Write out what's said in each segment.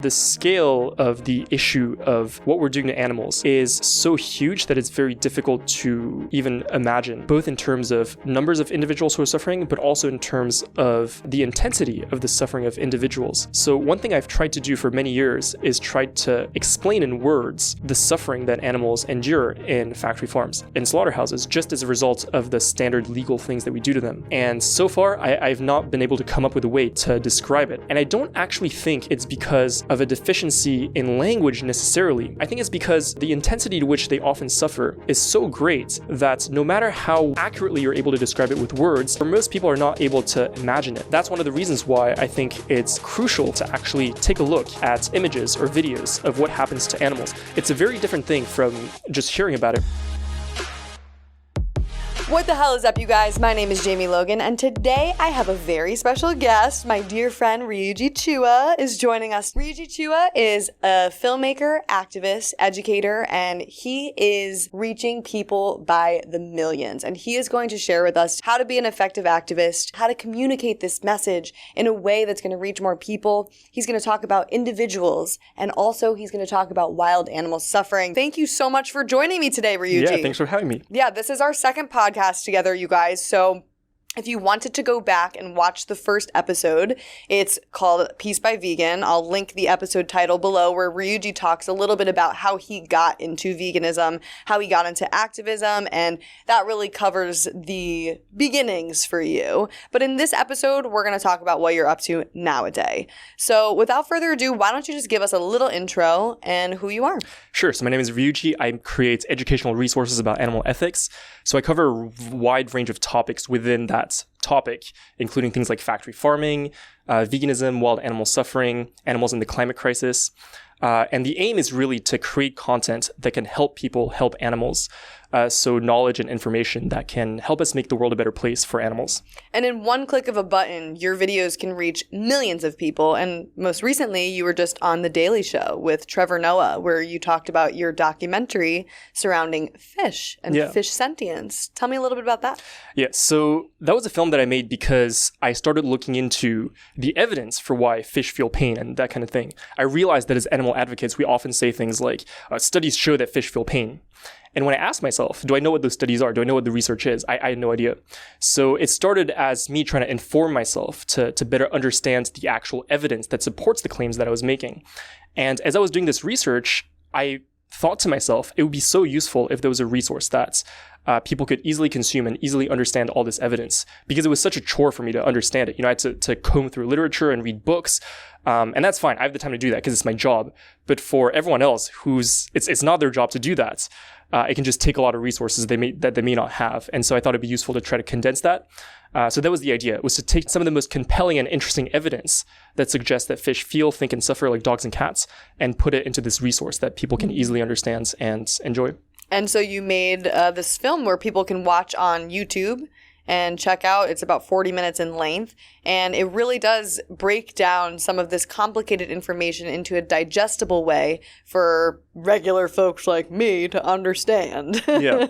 The scale of the issue of what we're doing to animals is so huge that it's very difficult to even imagine, both in terms of numbers of individuals who are suffering, but also in terms of the intensity of the suffering of individuals. So one thing I've tried to do for many years is try to explain in words the suffering that animals endure in factory farms, in slaughterhouses, just as a result of the standard legal things that we do to them. And so far, I've not been able to come up with a way to describe it. And I don't actually think it's because of a deficiency in language necessarily. I think it's because the intensity to which they often suffer is so great that no matter how accurately you're able to describe it with words, for most people are not able to imagine it. That's one of the reasons why I think it's crucial to actually take a look at images or videos of what happens to animals. It's a very different thing from just hearing about it. What the hell is up, you guys? My name is Jamie Logan, and today I have a very special guest. My dear friend Ryuji Chua is joining us. Ryuji Chua is a filmmaker, activist, educator, and he is reaching people by the millions. And he is going to share with us how to be an effective activist, how to communicate this message in a way that's going to reach more people. He's going to talk about individuals, and also he's going to talk about wild animal suffering. Thank you so much for joining me today, Ryuji. Yeah, thanks for having me. Yeah, this is our second podcast together, you guys. So if you wanted to go back and watch the first episode, it's called Peace by Vegan. I'll link the episode title below, where Ryuji talks a little bit about how he got into veganism, how he got into activism, and that really covers the beginnings for you. But in this episode, we're going to talk about what you're up to nowadays. So without further ado, why don't you just give us a little intro and who you are? Sure. So my name is Ryuji. I create educational resources about animal ethics. So I cover a wide range of topics within that topic, including things like factory farming, veganism, wild animal suffering, animals in the climate crisis. And the aim is really to create content that can help people help animals. So knowledge and information that can help us make the world a better place for animals. And in one click of a button, your videos can reach millions of people. And most recently, you were just on The Daily Show with Trevor Noah, where you talked about your documentary surrounding fish and fish sentience. Tell me a little bit about that. Yeah, so that was a film that I made because I started looking into the evidence for why fish feel pain and that kind of thing. I realized that as animal advocates, we often say things like, studies show that fish feel pain. And when I asked myself, do I know what those studies are? Do I know what the research is? I had no idea. So it started as me trying to inform myself to better understand the actual evidence that supports the claims that I was making. And as I was doing this research, I thought to myself, it would be so useful if there was a resource that people could easily consume and easily understand all this evidence, because it was such a chore for me to understand it. You know, I had to comb through literature and read books. And that's fine. I have the time to do that because it's my job. But for everyone else it's not their job to do that, it can just take a lot of resources that they may not have. And so I thought it'd be useful to try to condense that. So that was the idea, was to take some of the most compelling and interesting evidence that suggests that fish feel, think, and suffer like dogs and cats, and put it into this resource that people can easily understand and enjoy. And so you made this film where people can watch on YouTube and check out. It's about 40 minutes in length, and it really does break down some of this complicated information into a digestible way for regular folks like me to understand. Yeah.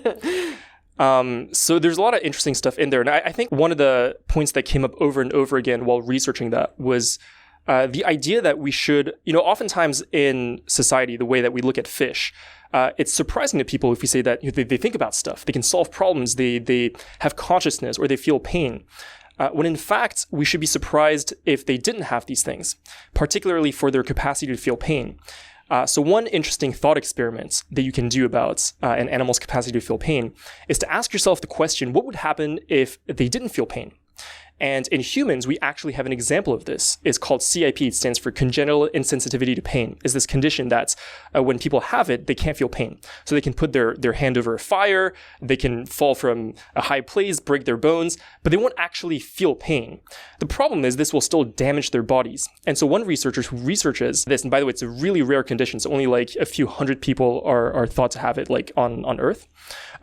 So there's a lot of interesting stuff in there. And I think one of the points that came up over and over again while researching that was the idea that we should, oftentimes in society, the way that we look at fish, it's surprising to people if we say that they think about stuff, they can solve problems, they have consciousness, or they feel pain. When in fact, we should be surprised if they didn't have these things, particularly for their capacity to feel pain. So one interesting thought experiment that you can do about an animal's capacity to feel pain is to ask yourself the question, what would happen if they didn't feel pain? And in humans, we actually have an example of this. It's called CIP. It stands for congenital insensitivity to pain. It's this condition that when people have it, they can't feel pain. So they can put their hand over a fire, they can fall from a high place, break their bones, but they won't actually feel pain. The problem is this will still damage their bodies. And so one researcher who researches this, and by the way, it's a really rare condition, so only like a few hundred people are thought to have it like on Earth.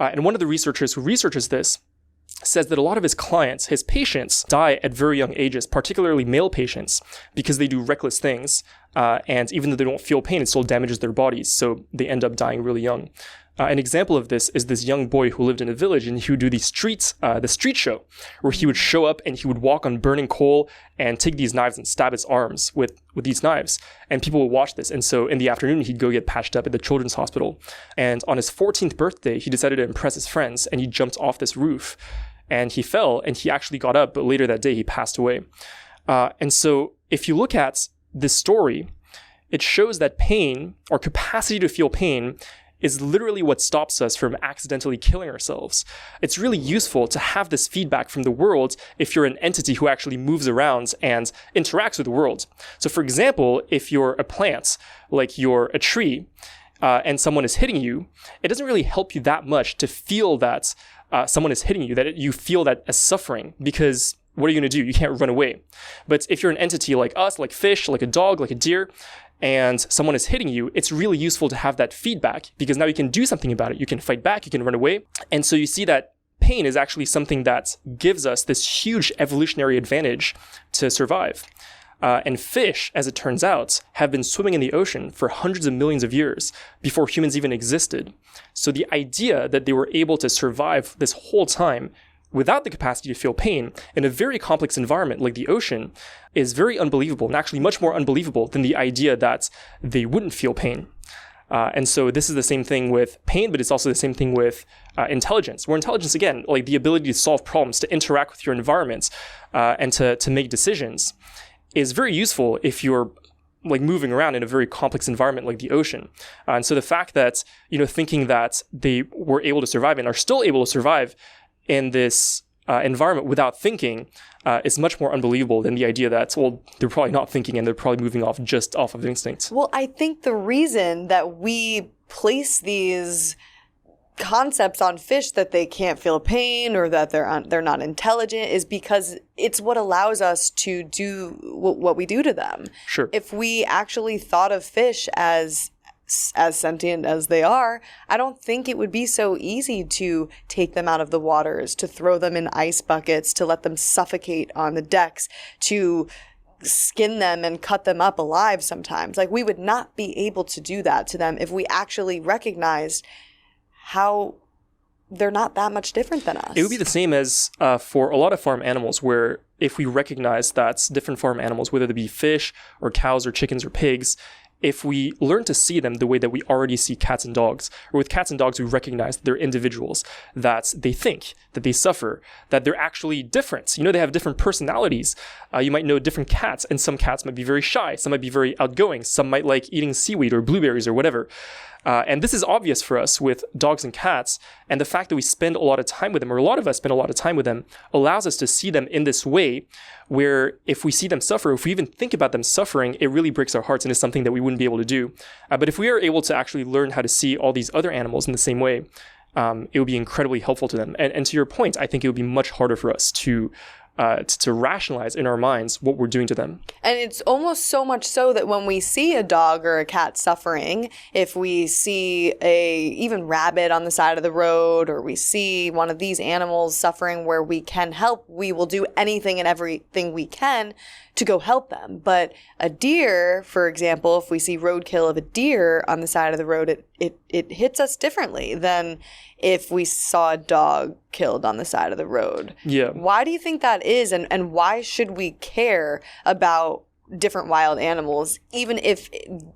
And one of the researchers who researches this says that a lot of his clients, his patients, die at very young ages, particularly male patients, because they do reckless things. And even though they don't feel pain, it still damages their bodies. So they end up dying really young. An example of this is this young boy who lived in a village, and he would do the street show, where he would show up and he would walk on burning coal and take these knives and stab his arms with these knives. And people would watch this. And so in the afternoon, he'd go get patched up at the children's hospital. And on his 14th birthday, he decided to impress his friends, and he jumped off this roof. And he fell, and he actually got up, but later that day, he passed away. And so if you look at this story, it shows that pain, or capacity to feel pain, is literally what stops us from accidentally killing ourselves. It's really useful to have this feedback from the world if you're an entity who actually moves around and interacts with the world. So for example, if you're a plant, like you're a tree, and someone is hitting you, it doesn't really help you that much to feel that someone is hitting you, that you feel that as suffering, because what are you going to do? You can't run away. But if you're an entity like us, like fish, like a dog, like a deer, and someone is hitting you, it's really useful to have that feedback, because now you can do something about it. You can fight back, you can run away. And so you see that pain is actually something that gives us this huge evolutionary advantage to survive. And fish, as it turns out, have been swimming in the ocean for hundreds of millions of years before humans even existed. So the idea that they were able to survive this whole time without the capacity to feel pain in a very complex environment like the ocean is very unbelievable, and actually much more unbelievable than the idea that they wouldn't feel pain. And so this is the same thing with pain, but it's also the same thing with intelligence. Where intelligence, again, like the ability to solve problems, to interact with your environment, and to make decisions, is very useful if you're like moving around in a very complex environment like the ocean. And so the fact that, thinking that they were able to survive and are still able to survive in this environment without thinking is much more unbelievable than the idea that, well, they're probably not thinking and they're probably moving off just off of instinct. Well, I think the reason that we place these concepts on fish that they can't feel pain or that they're not intelligent is because it's what allows us to do what we do to them. Sure. If we actually thought of fish as sentient as they are, I don't think it would be so easy to take them out of the waters, to throw them in ice buckets, to let them suffocate on the decks, to skin them and cut them up alive sometimes. Like, we would not be able to do that to them if we actually recognized how they're not that much different than us. It would be the same as for a lot of farm animals, where if we recognize that different farm animals, whether they be fish or cows or chickens or pigs, if we learn to see them the way that we already see cats and dogs, or with cats and dogs, we recognize that they're individuals, that they think, that they suffer, that they're actually different. They have different personalities. You might know different cats, and some cats might be very shy, some might be very outgoing, some might like eating seaweed or blueberries or whatever. And this is obvious for us with dogs and cats, and the fact that we spend a lot of time with them, or a lot of us spend a lot of time with them, allows us to see them in this way where if we see them suffer, if we even think about them suffering, it really breaks our hearts and is something that we wouldn't be able to do. But if we are able to actually learn how to see all these other animals in the same way, it would be incredibly helpful to them. And to your point, I think it would be much harder for us to rationalize in our minds what we're doing to them. And it's almost so much so that when we see a dog or a cat suffering, if we see a even rabbit on the side of the road, or we see one of these animals suffering where we can help, we will do anything and everything we can to go help them. But a deer, for example, if we see roadkill of a deer on the side of the road, it hits us differently than if we saw a dog killed on the side of the road. Yeah. Why do you think that is, and why should we care about different wild animals, even if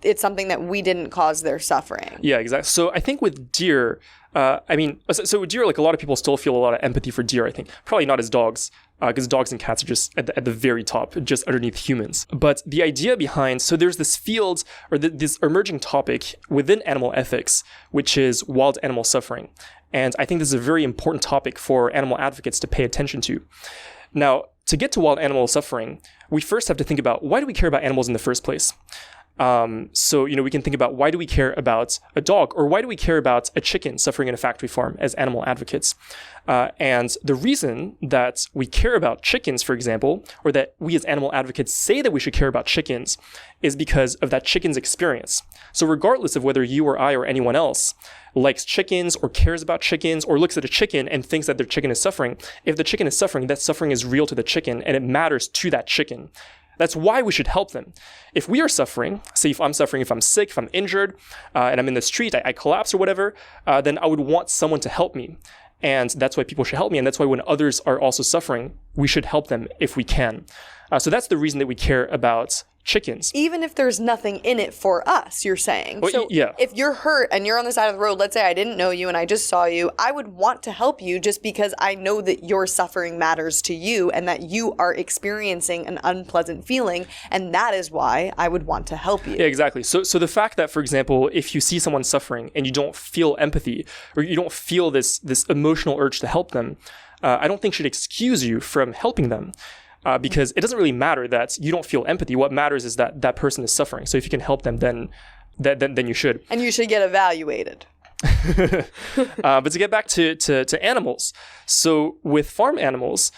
it's something that we didn't cause their suffering? Yeah, exactly. So I think with deer, so with deer, like a lot of people still feel a lot of empathy for deer, I think. Probably not as dogs, because dogs and cats are just at the very top, just underneath humans. But the idea behind, so there's this field, or this emerging topic within animal ethics, which is wild animal suffering. And I think this is a very important topic for animal advocates to pay attention to. Now, to get to wild animal suffering, we first have to think about, why do we care about animals in the first place? So we can think about, why do we care about a dog, or why do we care about a chicken suffering in a factory farm as animal advocates? And the reason that we care about chickens, for example, or that we as animal advocates say that we should care about chickens, is because of that chicken's experience. So regardless of whether you or I or anyone else likes chickens or cares about chickens or looks at a chicken and thinks that their chicken is suffering, if the chicken is suffering, that suffering is real to the chicken and it matters to that chicken. That's why we should help them. If we are suffering, say if I'm suffering, if I'm sick, if I'm injured, and I'm in the street, I collapse or whatever, then I would want someone to help me. And that's why people should help me. And that's why when others are also suffering, we should help them if we can. So that's the reason that we care about chickens. Even if there's nothing in it for us, you're saying. Well, so yeah. If you're hurt and you're on the side of the road, let's say I didn't know you and I just saw you, I would want to help you just because I know that your suffering matters to you and that you are experiencing an unpleasant feeling, and that is why I would want to help you. Yeah, exactly. So the fact that, for example, if you see someone suffering and you don't feel empathy or you don't feel this emotional urge to help them, I don't think should excuse you from helping them. Because it doesn't really matter that you don't feel empathy. What matters is that that person is suffering. So if you can help them, then you should. And you should get evaluated. But to get back to animals, so with farm animals,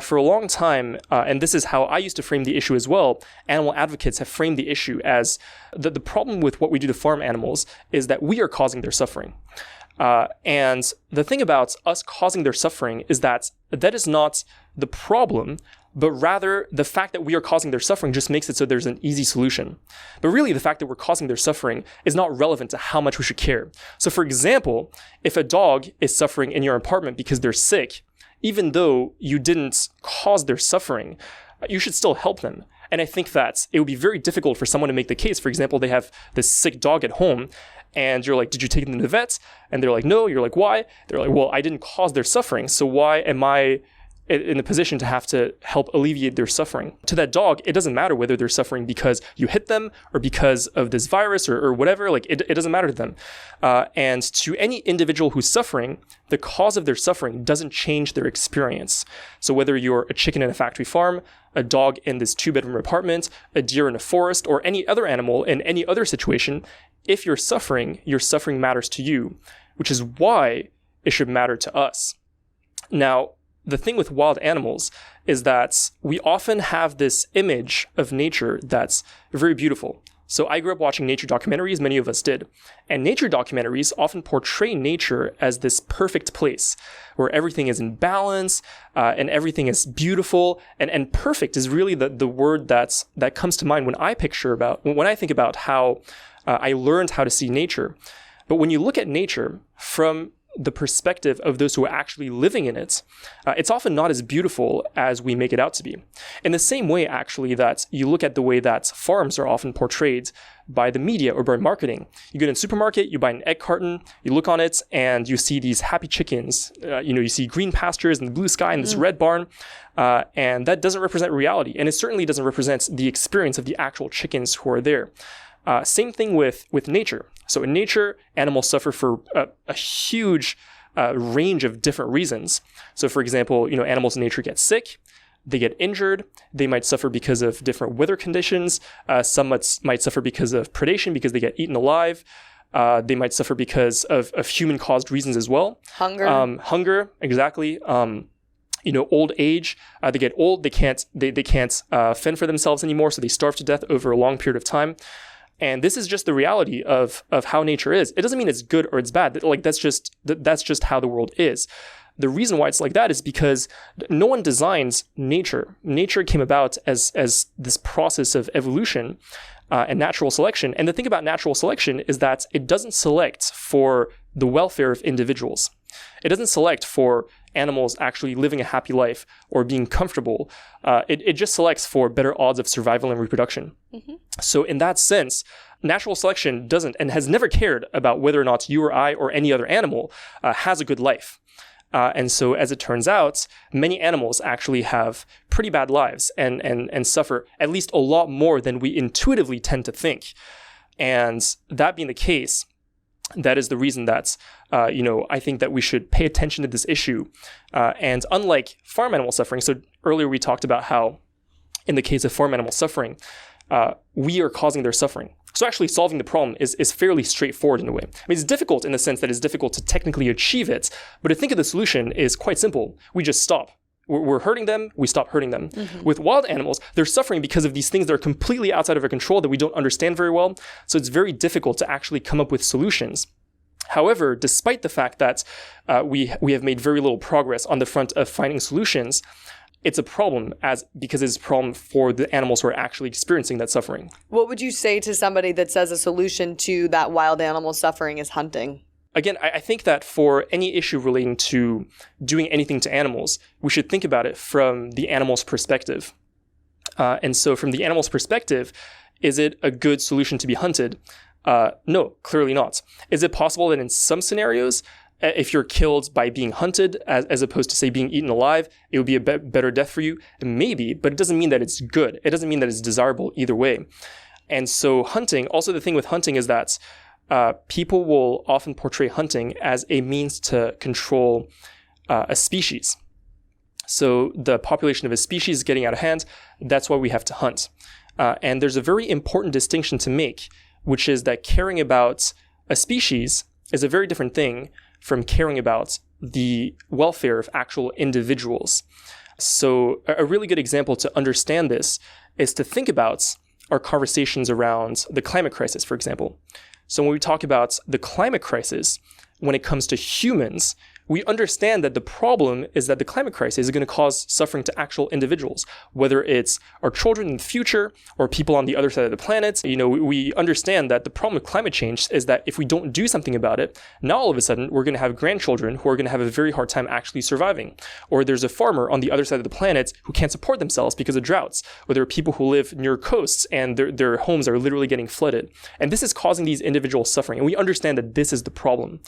for a long time, and this is how I used to frame the issue as well, animal advocates have framed the issue as the problem with what we do to farm animals is that we are causing their suffering. And the thing about us causing their suffering is that is not the problem, but rather the fact that we are causing their suffering just makes it so there's an easy solution. But really, the fact that we're causing their suffering is not relevant to how much we should care. So for example, if a dog is suffering in your apartment because they're sick, even though you didn't cause their suffering, you should still help them. And I think that it would be very difficult for someone to make the case. For example, they have this sick dog at home, and you're like, did you take them to the vet? And they're like, no. You're like, why? They're like, well, I didn't cause their suffering, so why am I in a position to have to help alleviate their suffering? To that dog, it doesn't matter whether they're suffering because you hit them or because of this virus or whatever. Like it doesn't matter to them. And to any individual who's suffering, the cause of their suffering doesn't change their experience. So whether you're a chicken in a factory farm, a dog in this 2-bedroom apartment, a deer in a forest, or any other animal in any other situation, if you're suffering, your suffering matters to you, which is why it should matter to us. Now, the thing with wild animals is that we often have this image of nature that's very beautiful. So I grew up watching nature documentaries, many of us did. And nature documentaries often portray nature as this perfect place where everything is in balance and everything is beautiful. And perfect is really the word that comes to mind when I think about how I learned how to see nature. But when you look at nature from the perspective of those who are actually living in it, it's often not as beautiful as we make it out to be. In the same way, actually, that you look at the way that farms are often portrayed by the media or by marketing. You go to a supermarket, you buy an egg carton, you look on it, and you see these happy chickens. You see green pastures and the blue sky and this red barn, and that doesn't represent reality. And it certainly doesn't represent the experience of the actual chickens who are there. Same thing with nature. So in nature, animals suffer for a huge range of different reasons. So for example, animals in nature get sick, they get injured, they might suffer because of different weather conditions, some might suffer because of predation, because they get eaten alive, they might suffer because of human-caused reasons as well. Hunger, exactly. Old age, they get old, they can't fend for themselves anymore, so they starve to death over a long period of time. And this is just the reality of how nature is. It doesn't mean it's good or it's bad. Like that's just how the world is. The reason why it's like that is because no one designs nature. Nature came about as this process of evolution and natural selection. And the thing about natural selection is that it doesn't select for the welfare of individuals. It doesn't select for animals actually living a happy life or being comfortable. It just selects for better odds of survival and reproduction. Mm-hmm. So in that sense, natural selection doesn't and has never cared about whether or not you or I or any other animal has a good life. And so as it turns out, many animals actually have pretty bad lives and suffer at least a lot more than we intuitively tend to think. And that being the case, that is the reason that, I think that we should pay attention to this issue. And unlike farm animal suffering, so earlier we talked about how in the case of farm animal suffering, we are causing their suffering. So actually solving the problem is fairly straightforward in a way. I mean, it's difficult in the sense that it's difficult to technically achieve it, but I think of the solution is quite simple. We just stop. We're hurting them, we stop hurting them. Mm-hmm. With wild animals, they're suffering because of these things that are completely outside of our control that we don't understand very well. So it's very difficult to actually come up with solutions. However, despite the fact that we have made very little progress on the front of finding solutions, it's a problem because it's a problem for the animals who are actually experiencing that suffering. What would you say to somebody that says a solution to that wild animal suffering is hunting? Again, I think that for any issue relating to doing anything to animals, we should think about it from the animal's perspective. And so from the animal's perspective, is it a good solution to be hunted? No, clearly not. Is it possible that in some scenarios, if you're killed by being hunted, as opposed to, say, being eaten alive, it would be a better death for you? Maybe, but it doesn't mean that it's good. It doesn't mean that it's desirable either way. And so hunting, also the thing with hunting is that people will often portray hunting as a means to control a species. So the population of a species is getting out of hand. That's why we have to hunt. And there's a very important distinction to make, which is that caring about a species is a very different thing from caring about the welfare of actual individuals. So a really good example to understand this is to think about our conversations around the climate crisis, for example. So when we talk about the climate crisis, when it comes to humans, we understand that the problem is that the climate crisis is going to cause suffering to actual individuals, whether it's our children in the future or people on the other side of the planet. We understand that the problem with climate change is that if we don't do something about it, now all of a sudden we're going to have grandchildren who are going to have a very hard time actually surviving. Or there's a farmer on the other side of the planet who can't support themselves because of droughts. Or there are people who live near coasts and their homes are literally getting flooded. And this is causing these individuals suffering. And we understand that this is the problem.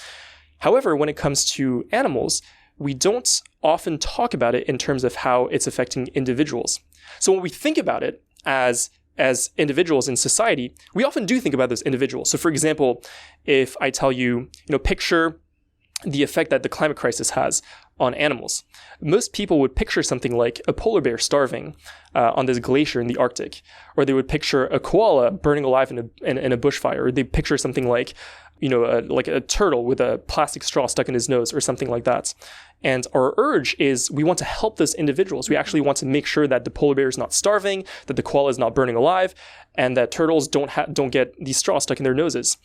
However, when it comes to animals, we don't often talk about it in terms of how it's affecting individuals. So when we think about it as individuals in society, we often do think about those individuals. So for example, if I tell you, picture the effect that the climate crisis has on animals, most people would picture something like a polar bear starving on this glacier in the Arctic, or they would picture a koala burning alive in a bushfire, or they picture something like like a turtle with a plastic straw stuck in his nose or something like that. And our urge is we want to help those individuals. We actually want to make sure that the polar bear is not starving, that the koala is not burning alive, and that turtles don't get these straws stuck in their noses.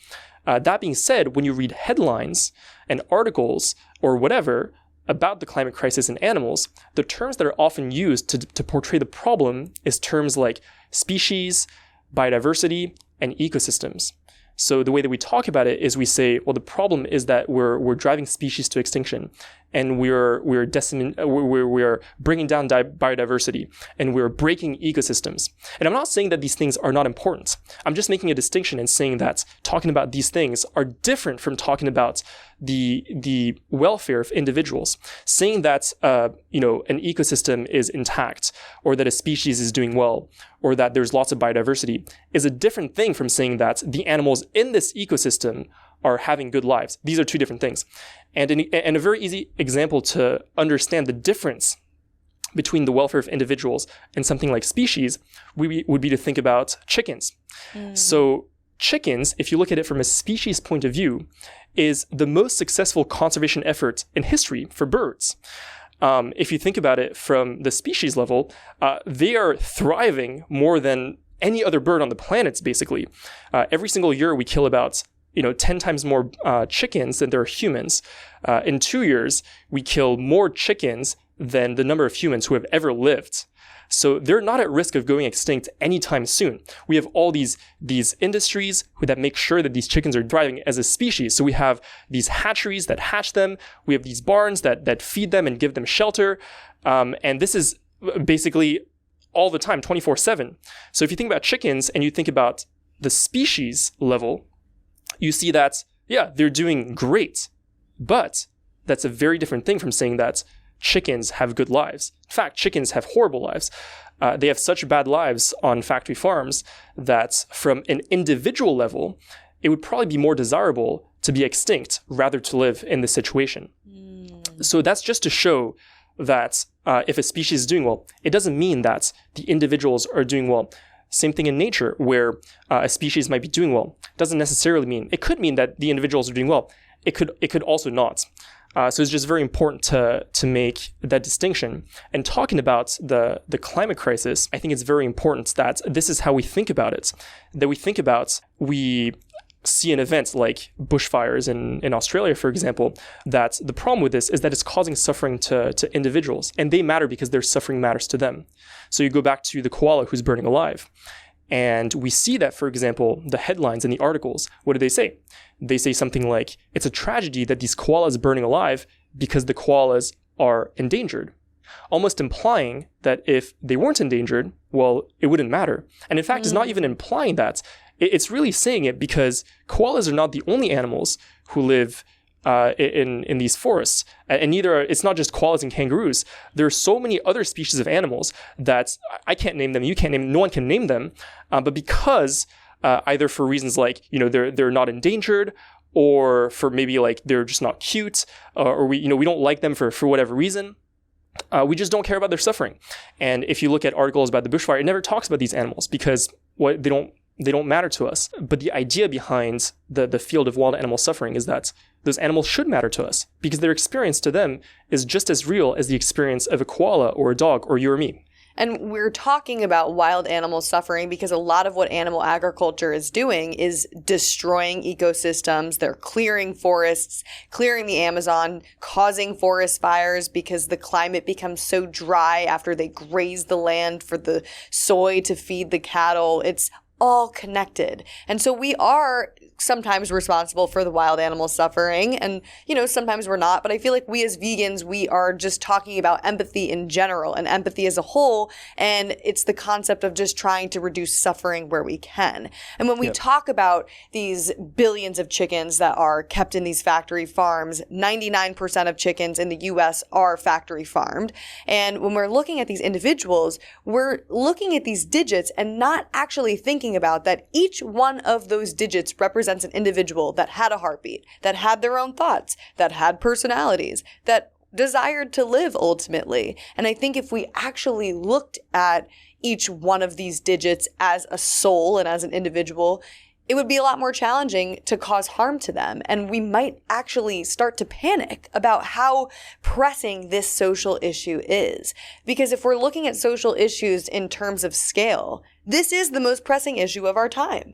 That being said, when you read headlines and articles or whatever about the climate crisis in animals, the terms that are often used to portray the problem is terms like species, biodiversity, and ecosystems. So the way that we talk about it is we say, well, the problem is that we're driving species to extinction, and we're bringing down biodiversity, and we're breaking ecosystems. And I'm not saying that these things are not important. I'm just making a distinction and saying that talking about these things are different from talking about the welfare of individuals. Saying that an ecosystem is intact, or that a species is doing well, or that there's lots of biodiversity is a different thing from saying that the animals in this ecosystem are having good lives. These are two different things. And a very easy example to understand the difference between the welfare of individuals and something like species would be to think about chickens. So chickens, if you look at it from a species point of view, is the most successful conservation effort in history for birds. If you think about it from the species level, they are thriving more than any other bird on the planet, basically. Every single year we kill about 10 times more chickens than there are humans. In 2 years, we kill more chickens than the number of humans who have ever lived. So they're not at risk of going extinct anytime soon. We have all these industries that make sure that these chickens are thriving as a species. So we have these hatcheries that hatch them. We have these barns that feed them and give them shelter. And this is basically all the time, 24/7. So if you think about chickens and you think about the species level, you see that, yeah, they're doing great. But that's a very different thing from saying that chickens have good lives. In fact, chickens have horrible lives. They have such bad lives on factory farms that from an individual level, it would probably be more desirable to be extinct rather to live in this situation. So that's just to show that if a species is doing well, it doesn't mean that the individuals are doing well. Same thing in nature, where a species might be doing well. Doesn't necessarily mean. It could mean that the individuals are doing well. It could also not. So it's just very important to make that distinction. And talking about the climate crisis, I think it's very important that this is how we think about it. That we think about, we see an event like bushfires in Australia, for example, that the problem with this is that it's causing suffering to individuals, and they matter because their suffering matters to them. So you go back to the koala who's burning alive. And we see that, for example, the headlines in the articles, what do they say? They say something like, it's a tragedy that these koalas are burning alive because the koalas are endangered, almost implying that if they weren't endangered, well, it wouldn't matter. And in fact, it's not even implying that. It's really saying it because koalas are not the only animals who live in these forests, and neither it's not just koalas and kangaroos. There are so many other species of animals that I can't name them, you can't name them, no one can name them, but because either for reasons like they're not endangered, or for maybe like they're just not cute, or we don't like them for whatever reason. We just don't care about their suffering. And if you look at articles about the bushfire, it never talks about these animals because they don't matter to us. But the idea behind the field of wild animal suffering is that those animals should matter to us because their experience to them is just as real as the experience of a koala or a dog or you or me. And we're talking about wild animal suffering because a lot of what animal agriculture is doing is destroying ecosystems. They're clearing forests, clearing the Amazon, causing forest fires because the climate becomes so dry after they graze the land for the soy to feed the cattle. It's all connected. And so we are sometimes responsible for the wild animal suffering, and sometimes we're not, but I feel like we as vegans, we are just talking about empathy in general and empathy as a whole, and it's the concept of just trying to reduce suffering where we can. And when we talk about these billions of chickens that are kept in these factory farms, 99% of chickens in the US are factory farmed, and when we're looking at these individuals, we're looking at these digits and not actually thinking about that each one of those digits represents an individual that had a heartbeat, that had their own thoughts, that had personalities, that desired to live ultimately. And I think if we actually looked at each one of these digits as a soul and as an individual, it would be a lot more challenging to cause harm to them. And we might actually start to panic about how pressing this social issue is. Because if we're looking at social issues in terms of scale, this is the most pressing issue of our time.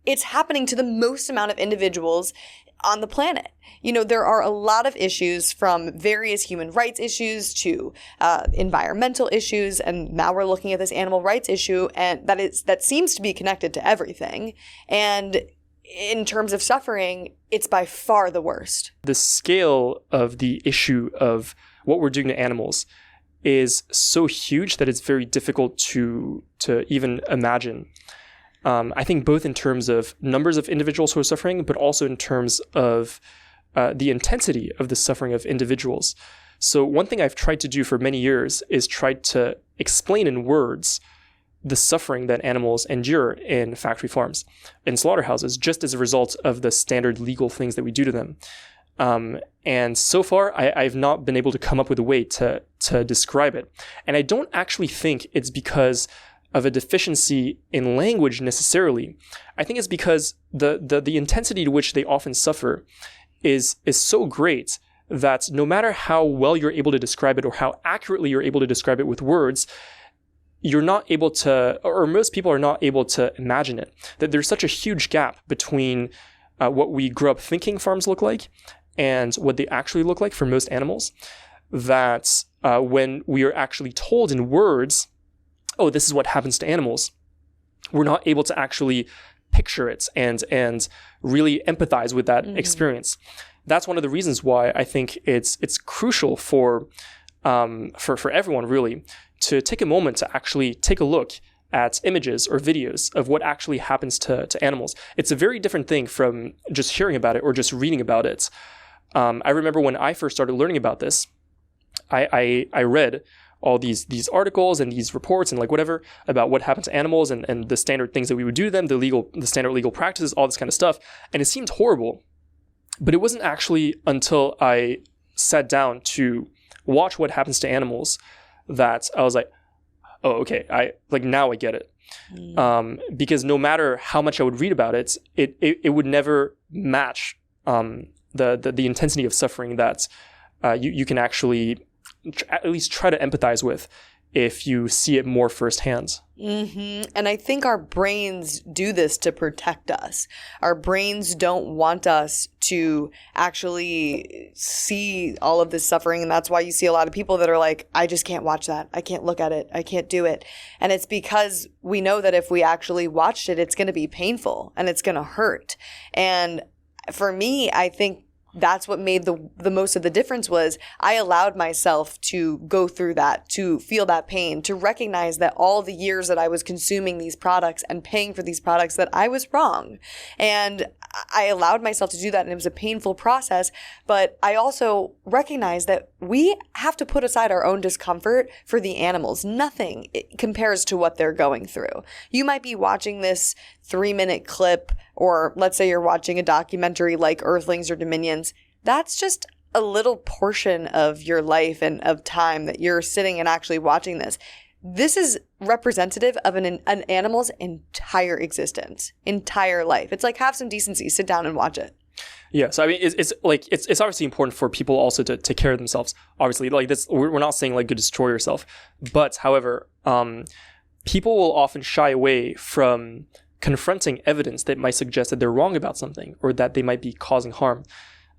It's happening to the most amount of individuals on the planet. There are a lot of issues, from various human rights issues to environmental issues, and now we're looking at this animal rights issue, and that seems to be connected to everything. And in terms of suffering, it's by far the worst. The scale of the issue of what we're doing to animals is so huge that it's very difficult to even imagine. I think both in terms of numbers of individuals who are suffering, but also in terms of the intensity of the suffering of individuals. So one thing I've tried to do for many years is try to explain in words the suffering that animals endure in factory farms, in slaughterhouses, just as a result of the standard legal things that we do to them. And so far, I've not been able to come up with a way to describe it. And I don't actually think it's because of a deficiency in language necessarily. I think it's because the intensity to which they often suffer is so great that no matter how well you're able to describe it or how accurately you're able to describe it with words, you're not able to, or most people are not able to imagine it. That there's such a huge gap between what we grew up thinking farms look like and what they actually look like for most animals, that when we are actually told in words, oh, this is what happens to animals, we're not able to actually picture it and really empathize with that experience. That's one of the reasons why I think it's crucial for everyone really to take a moment to actually take a look at images or videos of what actually happens to animals. It's a very different thing from just hearing about it or just reading about it. I remember when I first started learning about this, I read all these articles and these reports and like whatever about what happened to animals and the standard things that we would do to them, the standard legal practices, all this kind of stuff. And it seemed horrible. But it wasn't actually until I sat down to watch what happens to animals that I was like, oh, okay, now I get it. Because no matter how much I would read about it, it would never match the intensity of suffering that you can actually at least try to empathize with if you see it more firsthand. And I think our brains do this to protect us. Our brains don't want us to actually see all of this suffering. And that's why you see a lot of people that are like, I just can't watch that. I can't look at it. I can't do it. And it's because we know that if we actually watched it, it's going to be painful and it's going to hurt. And for me, I think that's what made the most of the difference was I allowed myself to go through that, to feel that pain, to recognize that all the years that I was consuming these products and paying for these products that I was wrong. And I allowed myself to do that, and it was a painful process. But I also recognized that we have to put aside our own discomfort for the animals. Nothing compares to what they're going through. You might be watching this 3-minute clip, or let's say you're watching a documentary like Earthlings or Dominions. That's just a little portion of your life and of time that you're sitting and actually watching this. This is representative of an animal's entire existence, entire life. It's like, have some decency, sit down and watch it. Yeah, so I mean, it's obviously important for people also to take care of themselves. Obviously, like this, we're not saying like go destroy yourself, but however, people will often shy away from confronting evidence that might suggest that they're wrong about something or that they might be causing harm.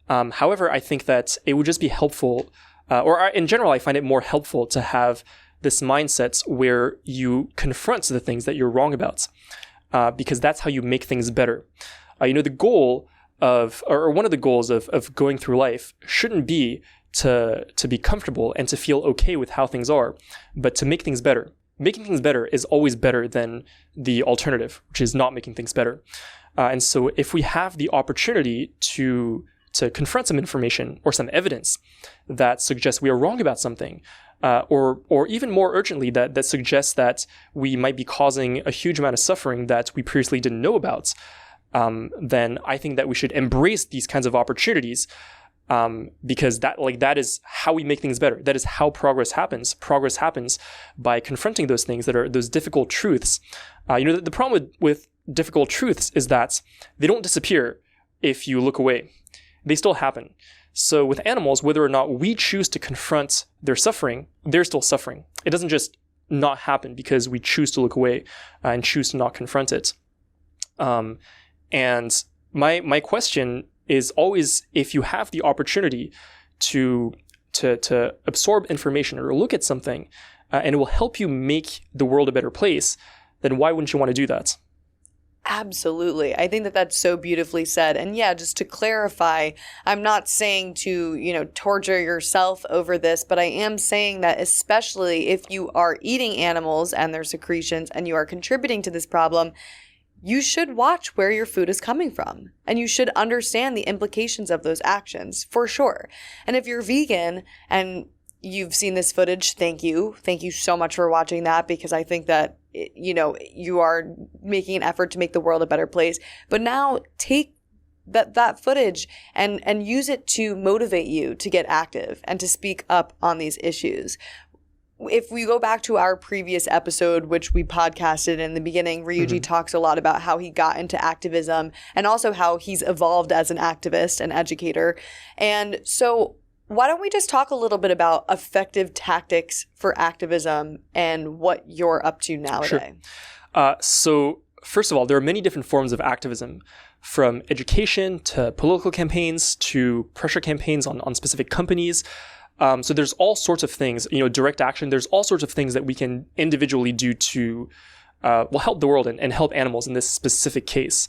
However, I think that it would just be helpful, or in general, I find it more helpful to have this mindset where you confront the things that you're wrong about, because that's how you make things better. The goal of, or one of the goals of going through life shouldn't be to be comfortable and to feel okay with how things are, but to make things better. Making things better is always better than the alternative, which is not making things better. And so if we have the opportunity to confront some information or some evidence that suggests we are wrong about something, or even more urgently that suggests that we might be causing a huge amount of suffering that we previously didn't know about, then I think that we should embrace these kinds of opportunities, because that is how we make things better. That is how progress happens. Progress happens by confronting those things that are those difficult truths. The problem with difficult truths is that they don't disappear if you look away. They still happen. So with animals, whether or not we choose to confront their suffering, they're still suffering. It doesn't just not happen because we choose to look away and choose to not confront it. And my question is always, if you have the opportunity to absorb information or look at something, and it will help you make the world a better place, then why wouldn't you want to do that? Absolutely. I think that that's so beautifully said. And yeah, just to clarify, I'm not saying to, torture yourself over this, but I am saying that especially if you are eating animals and their secretions and you are contributing to this problem, you should watch where your food is coming from, and you should understand the implications of those actions for sure. And if you're vegan and you've seen this footage, thank you. Thank you so much for watching that, because I think that, you are making an effort to make the world a better place. But now take that footage and use it to motivate you to get active and to speak up on these issues. If we go back to our previous episode, which we podcasted in the beginning, Ryuji talks a lot about how he got into activism and also how he's evolved as an activist and educator. And so why don't we just talk a little bit about effective tactics for activism and what you're up to nowadays? Sure. So first of all, there are many different forms of activism, from education to political campaigns to pressure campaigns on specific companies. So there's all sorts of things, direct action. There's all sorts of things that we can individually do to help the world and help animals in this specific case.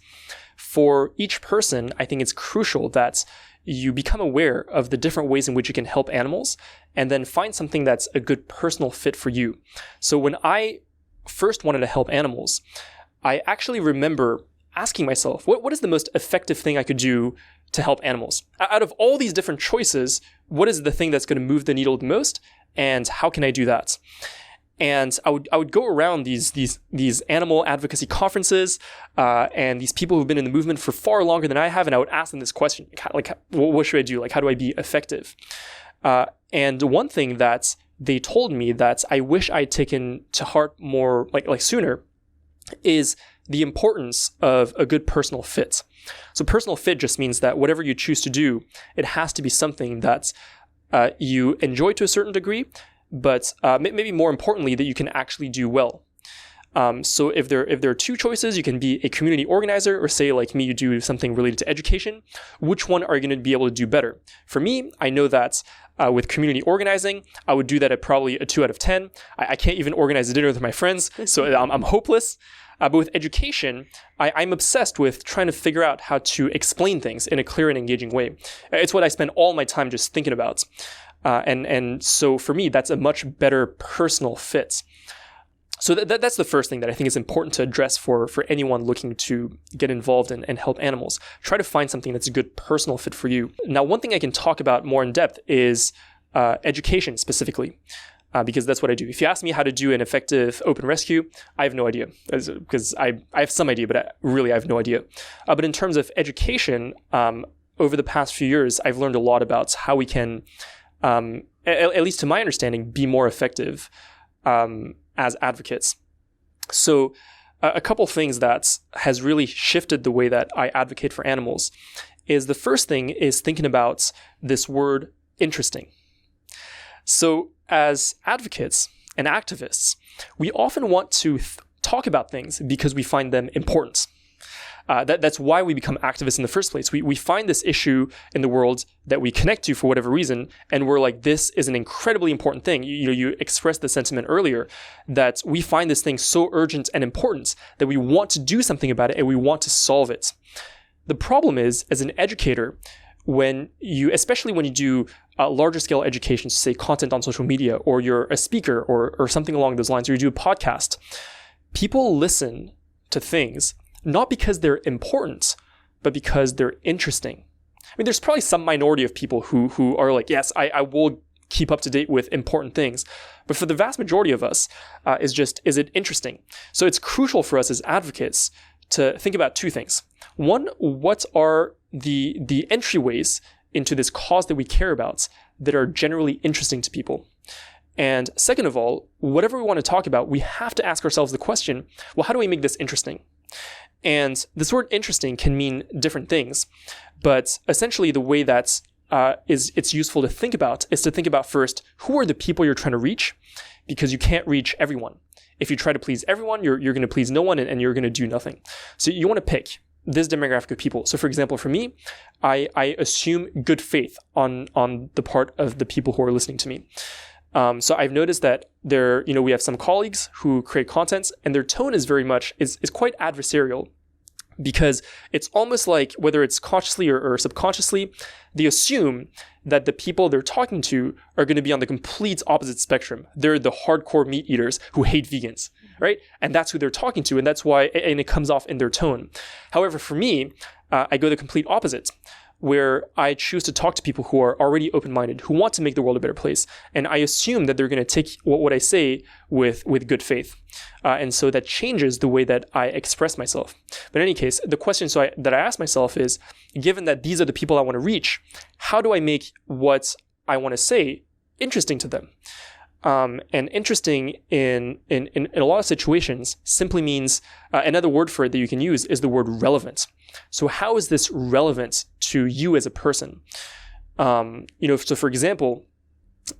For each person, I think it's crucial that you become aware of the different ways in which you can help animals, and then find something that's a good personal fit for you. So when I first wanted to help animals, I actually remember asking myself, what is the most effective thing I could do to help animals? Out of all these different choices, what is the thing that's going to move the needle the most, and how can I do that? And I would go around these animal advocacy conferences, and these people who've been in the movement for far longer than I have, and I would ask them this question, like what should I do? Like, how do I be effective? And one thing that they told me that I wish I'd taken to heart more, like sooner, is the importance of a good personal fit. So personal fit just means that whatever you choose to do, it has to be something that you enjoy to a certain degree, but maybe more importantly, that you can actually do well. So if there are two choices, you can be a community organizer, or say like me, you do something related to education. Which one are you going to be able to do better? For me, I know that with community organizing, I would do that at probably a 2 out of 10. I can't even organize a dinner with my friends, so I'm hopeless. But with education, I'm obsessed with trying to figure out how to explain things in a clear and engaging way. It's what I spend all my time just thinking about. And so for me, that's a much better personal fit. So that's the first thing that I think is important to address for anyone looking to get involved and help animals. Try to find something that's a good personal fit for you. Now, one thing I can talk about more in depth is education specifically, because that's what I do. If you ask me how to do an effective open rescue, I have no idea, because I have some idea, but I have no idea. But in terms of education, over the past few years, I've learned a lot about how we can, at least to my understanding, be more effective as advocates. So a couple things that has really shifted the way that I advocate for animals is the first thing is thinking about this word interesting. So as advocates and activists, we often want to talk about things because we find them important. That's why we become activists in the first place. We find this issue in the world that we connect to for whatever reason, and we're like, this is an incredibly important thing. You expressed the sentiment earlier that we find this thing so urgent and important that we want to do something about it and we want to solve it. The problem is, as an educator, especially when you do larger scale education, say content on social media, or you're a speaker or something along those lines, or you do a podcast, people listen to things not because they're important, but because they're interesting. I mean, there's probably some minority of people who are like, yes, I will keep up to date with important things. But for the vast majority of us, is it interesting? So it's crucial for us as advocates to think about two things. One, what are the entryways into this cause that we care about that are generally interesting to people? And second of all, whatever we want to talk about, we have to ask ourselves the question, well, how do we make this interesting? And this word interesting can mean different things, but essentially the way that it's useful to think about is to think about first, who are the people you're trying to reach? Because you can't reach everyone. If you try to please everyone, you're going to please no one and you're going to do nothing. So you want to pick this demographic of people. So for example, for me, I assume good faith on the part of the people who are listening to me. So I've noticed that we have some colleagues who create content and their tone is very much, is quite adversarial, because it's almost like, whether it's consciously or subconsciously, they assume that the people they're talking to are going to be on the complete opposite spectrum. They're the hardcore meat eaters who hate vegans, right? And that's who they're talking to, and that's why, and it comes off in their tone. However, for me, I go the complete opposite, where I choose to talk to people who are already open-minded, who want to make the world a better place. And I assume that they're going to take what I say with good faith. And so that changes the way that I express myself. But in any case, the question that I ask myself is, given that these are the people I want to reach, how do I make what I want to say interesting to them? And interesting in a lot of situations simply means, another word for it that you can use is the word relevant. So how is this relevant to you as a person? So for example,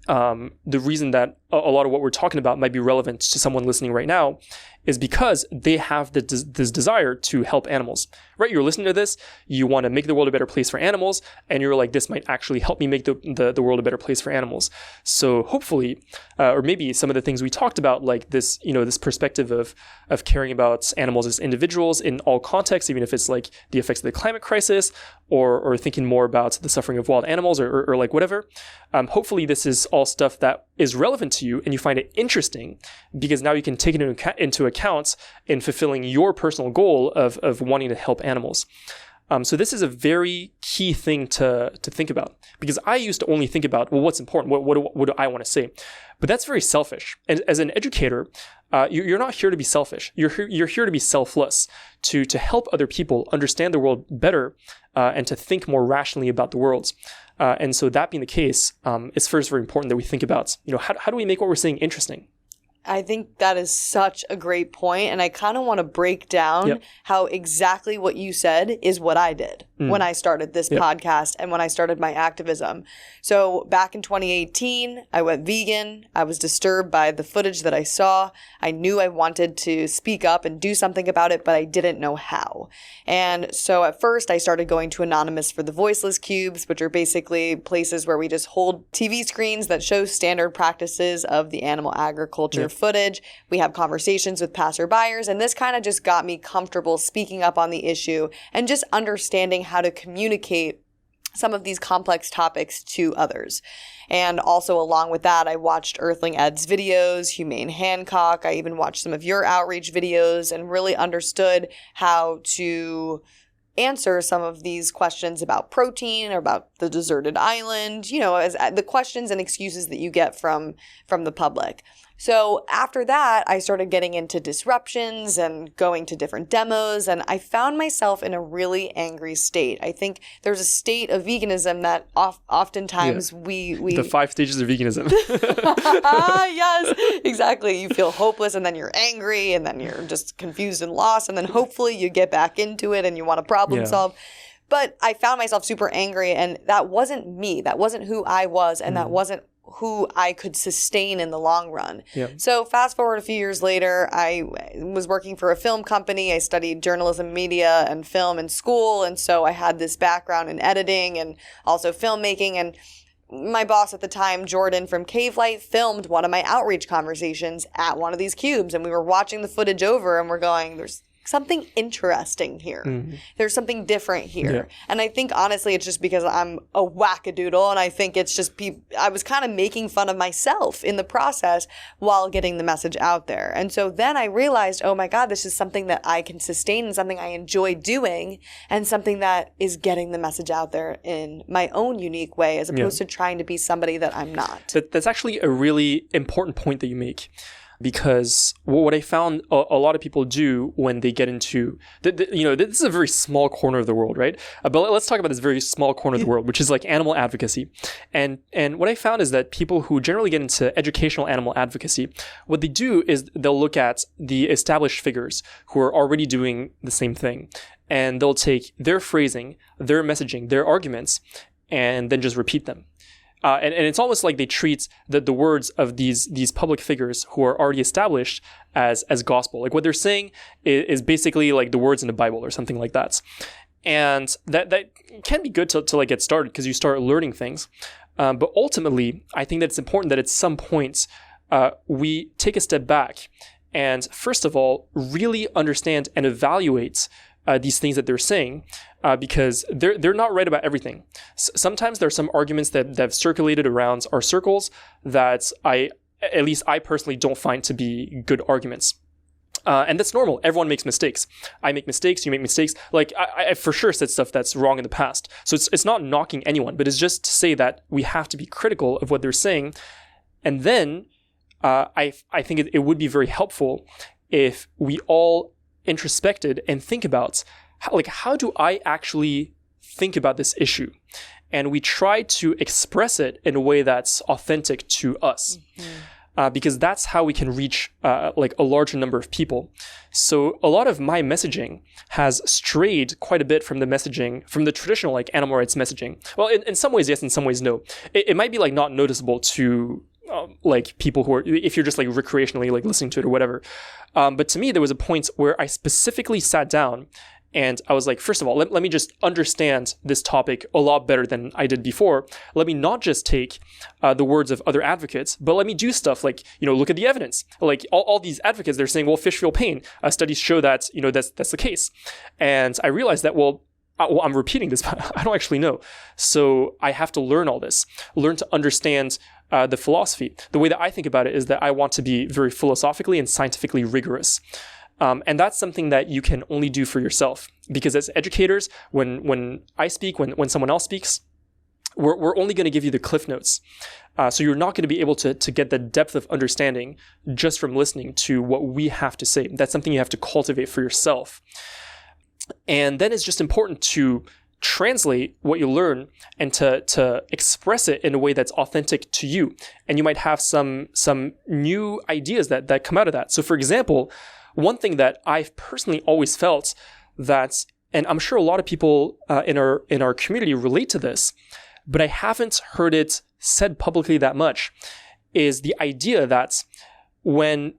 the reason that a lot of what we're talking about might be relevant to someone listening right now is because they have this desire to help animals, right? You're listening to this, you want to make the world a better place for animals, and you're like, this might actually help me make the world a better place for animals. So hopefully, or maybe some of the things we talked about, like this, this perspective of caring about animals as individuals in all contexts, even if it's like the effects of the climate crisis, or thinking more about the suffering of wild animals, or like whatever. Hopefully this is all stuff that is relevant to you and you find it interesting, because now you can take it into account in fulfilling your personal goal of wanting to help animals. So this is a very key thing to think about, because I used to only think about, well, what's important? What do I want to say? But that's very selfish. And as an educator, you're not here to be selfish. You're here to be selfless, to help other people understand the world better, and to think more rationally about the world. And so that being the case, it's first very important that we think about, how do we make what we're saying interesting? I think that is such a great point, and I kind of want to break down how exactly what you said is what I did. when I started this podcast and when I started my activism. So back in 2018, I went vegan. I was disturbed by the footage that I saw. I knew I wanted to speak up and do something about it, but I didn't know how. And so at first I started going to Anonymous for the Voiceless Cubes, which are basically places where we just hold TV screens that show standard practices of the animal agriculture footage. We have conversations with passerbyers, and this kind of just got me comfortable speaking up on the issue and just understanding how to communicate some of these complex topics to others. And also along with that, I watched Earthling Ed's videos, Humane Hancock. I even watched some of your outreach videos and really understood how to answer some of these questions about protein or about the deserted island, you know, as the questions and excuses that you get from the public. So after that, I started getting into disruptions and going to different demos, and I found myself in a really angry state. I think there's a state of veganism that oftentimes we The 5 stages of veganism. Yes, exactly. You feel hopeless, and then you're angry, and then you're just confused and lost, and then hopefully you get back into it and you want to problem solve. But I found myself super angry, and that wasn't me. That wasn't who I was, and that wasn't who I could sustain in the long run. So fast forward a few years later, I was working for a film company. I studied journalism, media, and film in school. And so I had this background in editing and also filmmaking. And my boss at the time, Jordan from Cave Light, filmed one of my outreach conversations at one of these cubes. And we were watching the footage over and we're going, there's something interesting here. There's something different here. And I think honestly it's just because I'm a wackadoodle, and I think it's just I was kind of making fun of myself in the process while getting the message out there. And so then I realized, oh my God, this is something that I can sustain and something I enjoy doing, and something that is getting the message out there in my own unique way, as opposed to trying to be somebody that I'm not. That's actually a really important point that you make. Because what I found a lot of people do when they get into, you know, this is a very small corner of the world, right? But let's talk about this very small corner of the world, which is like animal advocacy. And what I found is that people who generally get into educational animal advocacy, what they do is they'll look at the established figures who are already doing the same thing. And they'll take their phrasing, their messaging, their arguments, and then just repeat them. And it's almost like they treat the words of these public figures who are already established as gospel. Like what they're saying is basically like the words in the Bible or something like that. And that can be good to like get started because you start learning things. But ultimately, I think that it's important that at some point we take a step back and first of all, really understand and evaluate these things that they're saying, because they're not right about everything. Sometimes there are some arguments that have circulated around our circles that at least I personally don't find to be good arguments. And that's normal. Everyone makes mistakes. I make mistakes. You make mistakes. Like I for sure said stuff that's wrong in the past. So it's not knocking anyone, but it's just to say that we have to be critical of what they're saying. And then I think it would be very helpful if we all introspected and think about how do I actually think about this issue, and we try to express it in a way that's authentic to us, because that's how we can reach like a larger number of people. So a lot of my messaging has strayed quite a bit from the messaging from the traditional like animal rights messaging. Well, in some ways yes, in some ways no. It might be like not noticeable to like people who are, if you're just like recreationally like listening to it or whatever. But to me, there was a point where I specifically sat down and I was like, first of all, let me just understand this topic a lot better than I did before. Let me not just take the words of other advocates, but let me do stuff like, look at the evidence. Like all these advocates, they're saying, well, fish feel pain. Studies show that, that's the case. And I realized that, well, I'm repeating this, but I don't actually know. So I have to learn all this, learn to understand the philosophy. The way that I think about it is that I want to be very philosophically and scientifically rigorous. And that's something that you can only do for yourself. Because as educators, when I speak, when someone else speaks, we're only going to give you the cliff notes. So you're not going to be able to get the depth of understanding just from listening to what we have to say. That's something you have to cultivate for yourself. And then it's just important to translate what you learn and to express it in a way that's authentic to you. And you might have some new ideas that come out of that. So for example, one thing that I've personally always felt that and I'm sure a lot of people in our community relate to this, but I haven't heard it said publicly that much, is the idea that when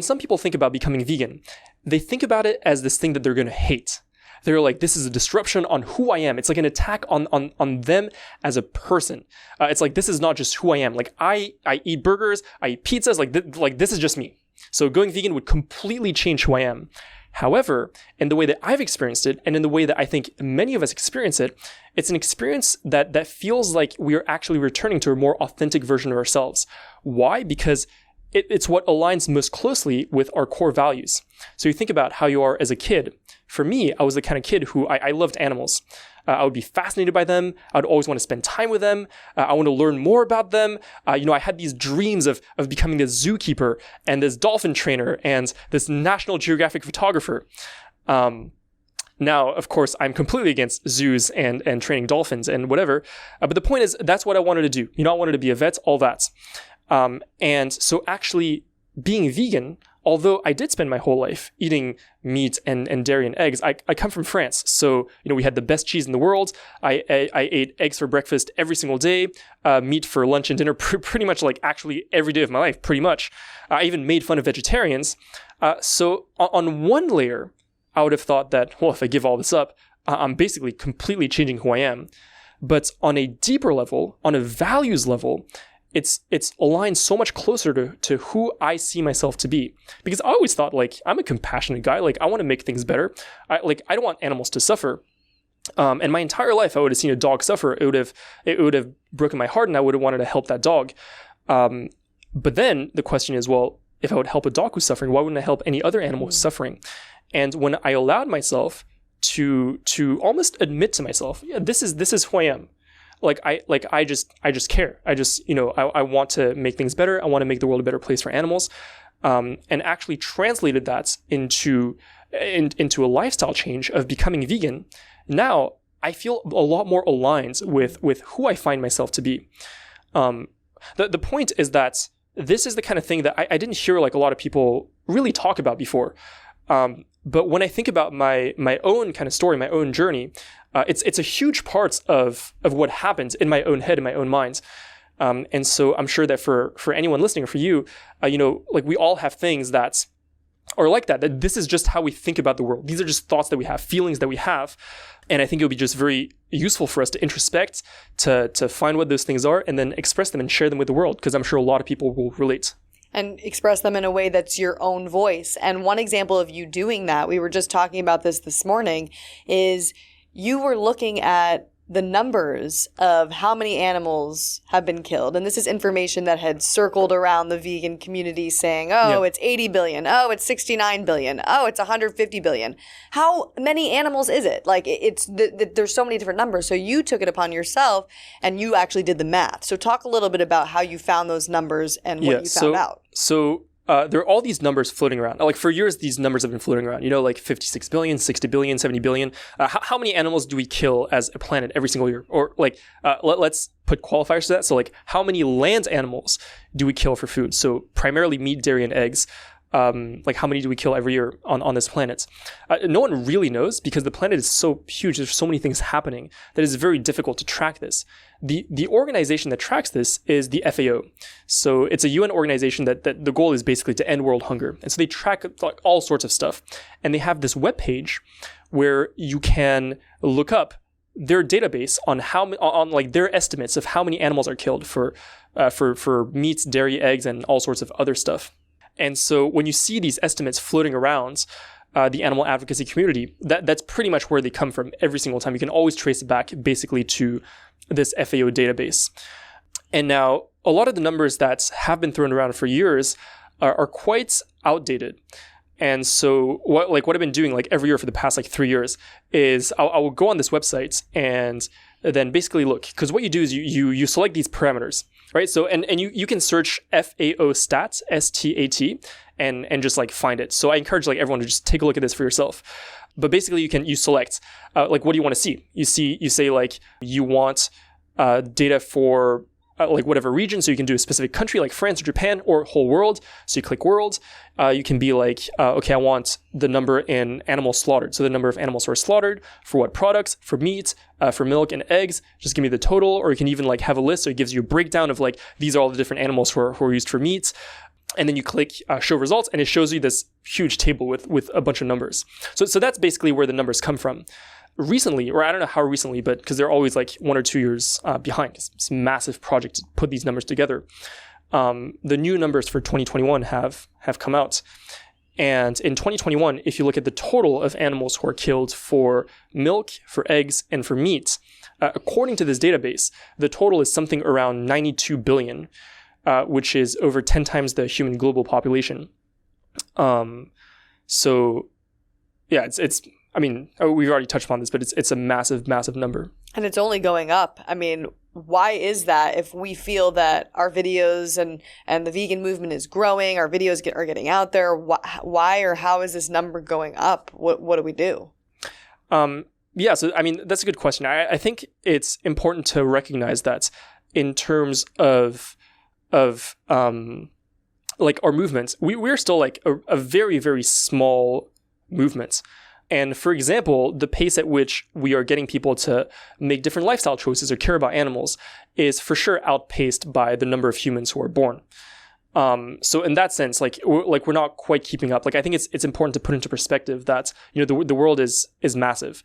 some people think about becoming vegan, they think about it as this thing that they're going to hate. They're like, this is a disruption on who I am. It's like an attack on them as a person. It's like, this is not just who I am. Like, I eat burgers, I eat pizzas, like this is just me. So going vegan would completely change who I am. However, in the way that I've experienced it, and in the way that I think many of us experience it, it's an experience that feels like we are actually returning to a more authentic version of ourselves. Why? Because it's what aligns most closely with our core values. So you think about how you are as a kid. For me, I was the kind of kid who I loved animals. I would be fascinated by them. I would always want to spend time with them. I want to learn more about them. I had these dreams of becoming this zookeeper and this dolphin trainer and this National Geographic photographer. Now, of course, I'm completely against zoos and training dolphins and whatever. But the point is, that's what I wanted to do. I wanted to be a vet, all that. And so actually being vegan, although I did spend my whole life eating meat and dairy and eggs, I come from France. So, we had the best cheese in the world. I ate eggs for breakfast every single day, meat for lunch and dinner, pretty much like actually every day of my life, pretty much. I even made fun of vegetarians. So on one layer, I would have thought that, well, if I give all this up, I'm basically completely changing who I am. But on a deeper level, on a values level, it's aligned so much closer to who I see myself to be. Because I always thought, like, I'm a compassionate guy. Like, I want to make things better. I don't want animals to suffer. And my entire life, I would have seen a dog suffer. It would have broken my heart, and I would have wanted to help that dog. But then the question is, well, if I would help a dog who's suffering, why wouldn't I help any other animal who's suffering? And when I allowed myself to almost admit to myself, yeah, this is who I am. I just care. I want to make things better. I want to make the world a better place for animals, and actually translated that into a lifestyle change of becoming vegan. Now I feel a lot more aligned with who I find myself to be. The point is that this is the kind of thing that I didn't hear like a lot of people really talk about before. But when I think about my own kind of story, my own journey, it's a huge part of what happens in my own head, in my own mind. And so I'm sure that for anyone listening or for you, like we all have things that are like that this is just how we think about the world. These are just thoughts that we have, feelings that we have. And I think it would be just very useful for us to introspect, to find what those things are and then express them and share them with the world, because I'm sure a lot of people will relate. And express them in a way that's your own voice. And one example of you doing that, we were just talking about this morning, is you were looking at the numbers of how many animals have been killed. And this is information that had circled around the vegan community saying, It's 80 billion. Oh, it's 69 billion. Oh, it's 150 billion. How many animals is it? Like there's so many different numbers. So you took it upon yourself and you actually did the math. So talk a little bit about how you found those numbers and what you found out. So there are all these numbers floating around. Like for years, these numbers have been floating around, like 56 billion, 60 billion, 70 billion. How many animals do we kill as a planet every single year? Or like, let's put qualifiers to that. So like, how many land animals do we kill for food? So primarily meat, dairy, and eggs. Like how many do we kill every year on this planet? No one really knows because the planet is so huge. There's so many things happening that it's very difficult to track this. The organization that tracks this is the FAO. So it's a UN organization that the goal is basically to end world hunger. And so they track like all sorts of stuff. And they have this webpage where you can look up their database on like their estimates of how many animals are killed for meat, dairy, eggs, and all sorts of other stuff. And so when you see these estimates floating around the animal advocacy community, that's pretty much where they come from every single time. You can always trace it back basically to this FAO database. And now a lot of the numbers that have been thrown around for years are quite outdated. And so what I've been doing like every year for the past like 3 years is I will go on this website and then basically look, because what you do is you select these parameters, right? So and you can search FAO stat, STAT, and just like find it. So I encourage like everyone to just take a look at this for yourself. But basically you select like what do you want to see? You say like you want data for like whatever region. So you can do a specific country like France or Japan, or whole world. So you click world. You can be like, okay, I want the number in animals slaughtered. So the number of animals who are slaughtered, for what products, for meat, for milk and eggs, just give me the total. Or you can even like have a list. So it gives you a breakdown of like, these are all the different animals who are used for meat. And then you click show results, and it shows you this huge table with a bunch of numbers. So that's basically where the numbers come from. Recently, or I don't know how recently, but because they're always like 1 or 2 years behind, it's a massive project to put these numbers together. The new numbers for 2021 have come out. And in 2021, if you look at the total of animals who are killed for milk, for eggs, and for meat, according to this database, the total is something around 92 billion. Which is over 10 times the human global population. So, yeah, it's. I mean, we've already touched upon this, but it's a massive, massive number. And it's only going up. I mean, why is that? If we feel that our videos and the vegan movement is growing, our videos are getting out there, why or how is this number going up? What do we do? Yeah, so I mean, that's a good question. I think it's important to recognize that in terms of like our movements, we're still like a very, very small movement. And for example, the pace at which we are getting people to make different lifestyle choices or care about animals is for sure outpaced by the number of humans who are born. So in that sense, we're not quite keeping up. Like, I think it's important to put into perspective that, you know, the world is massive.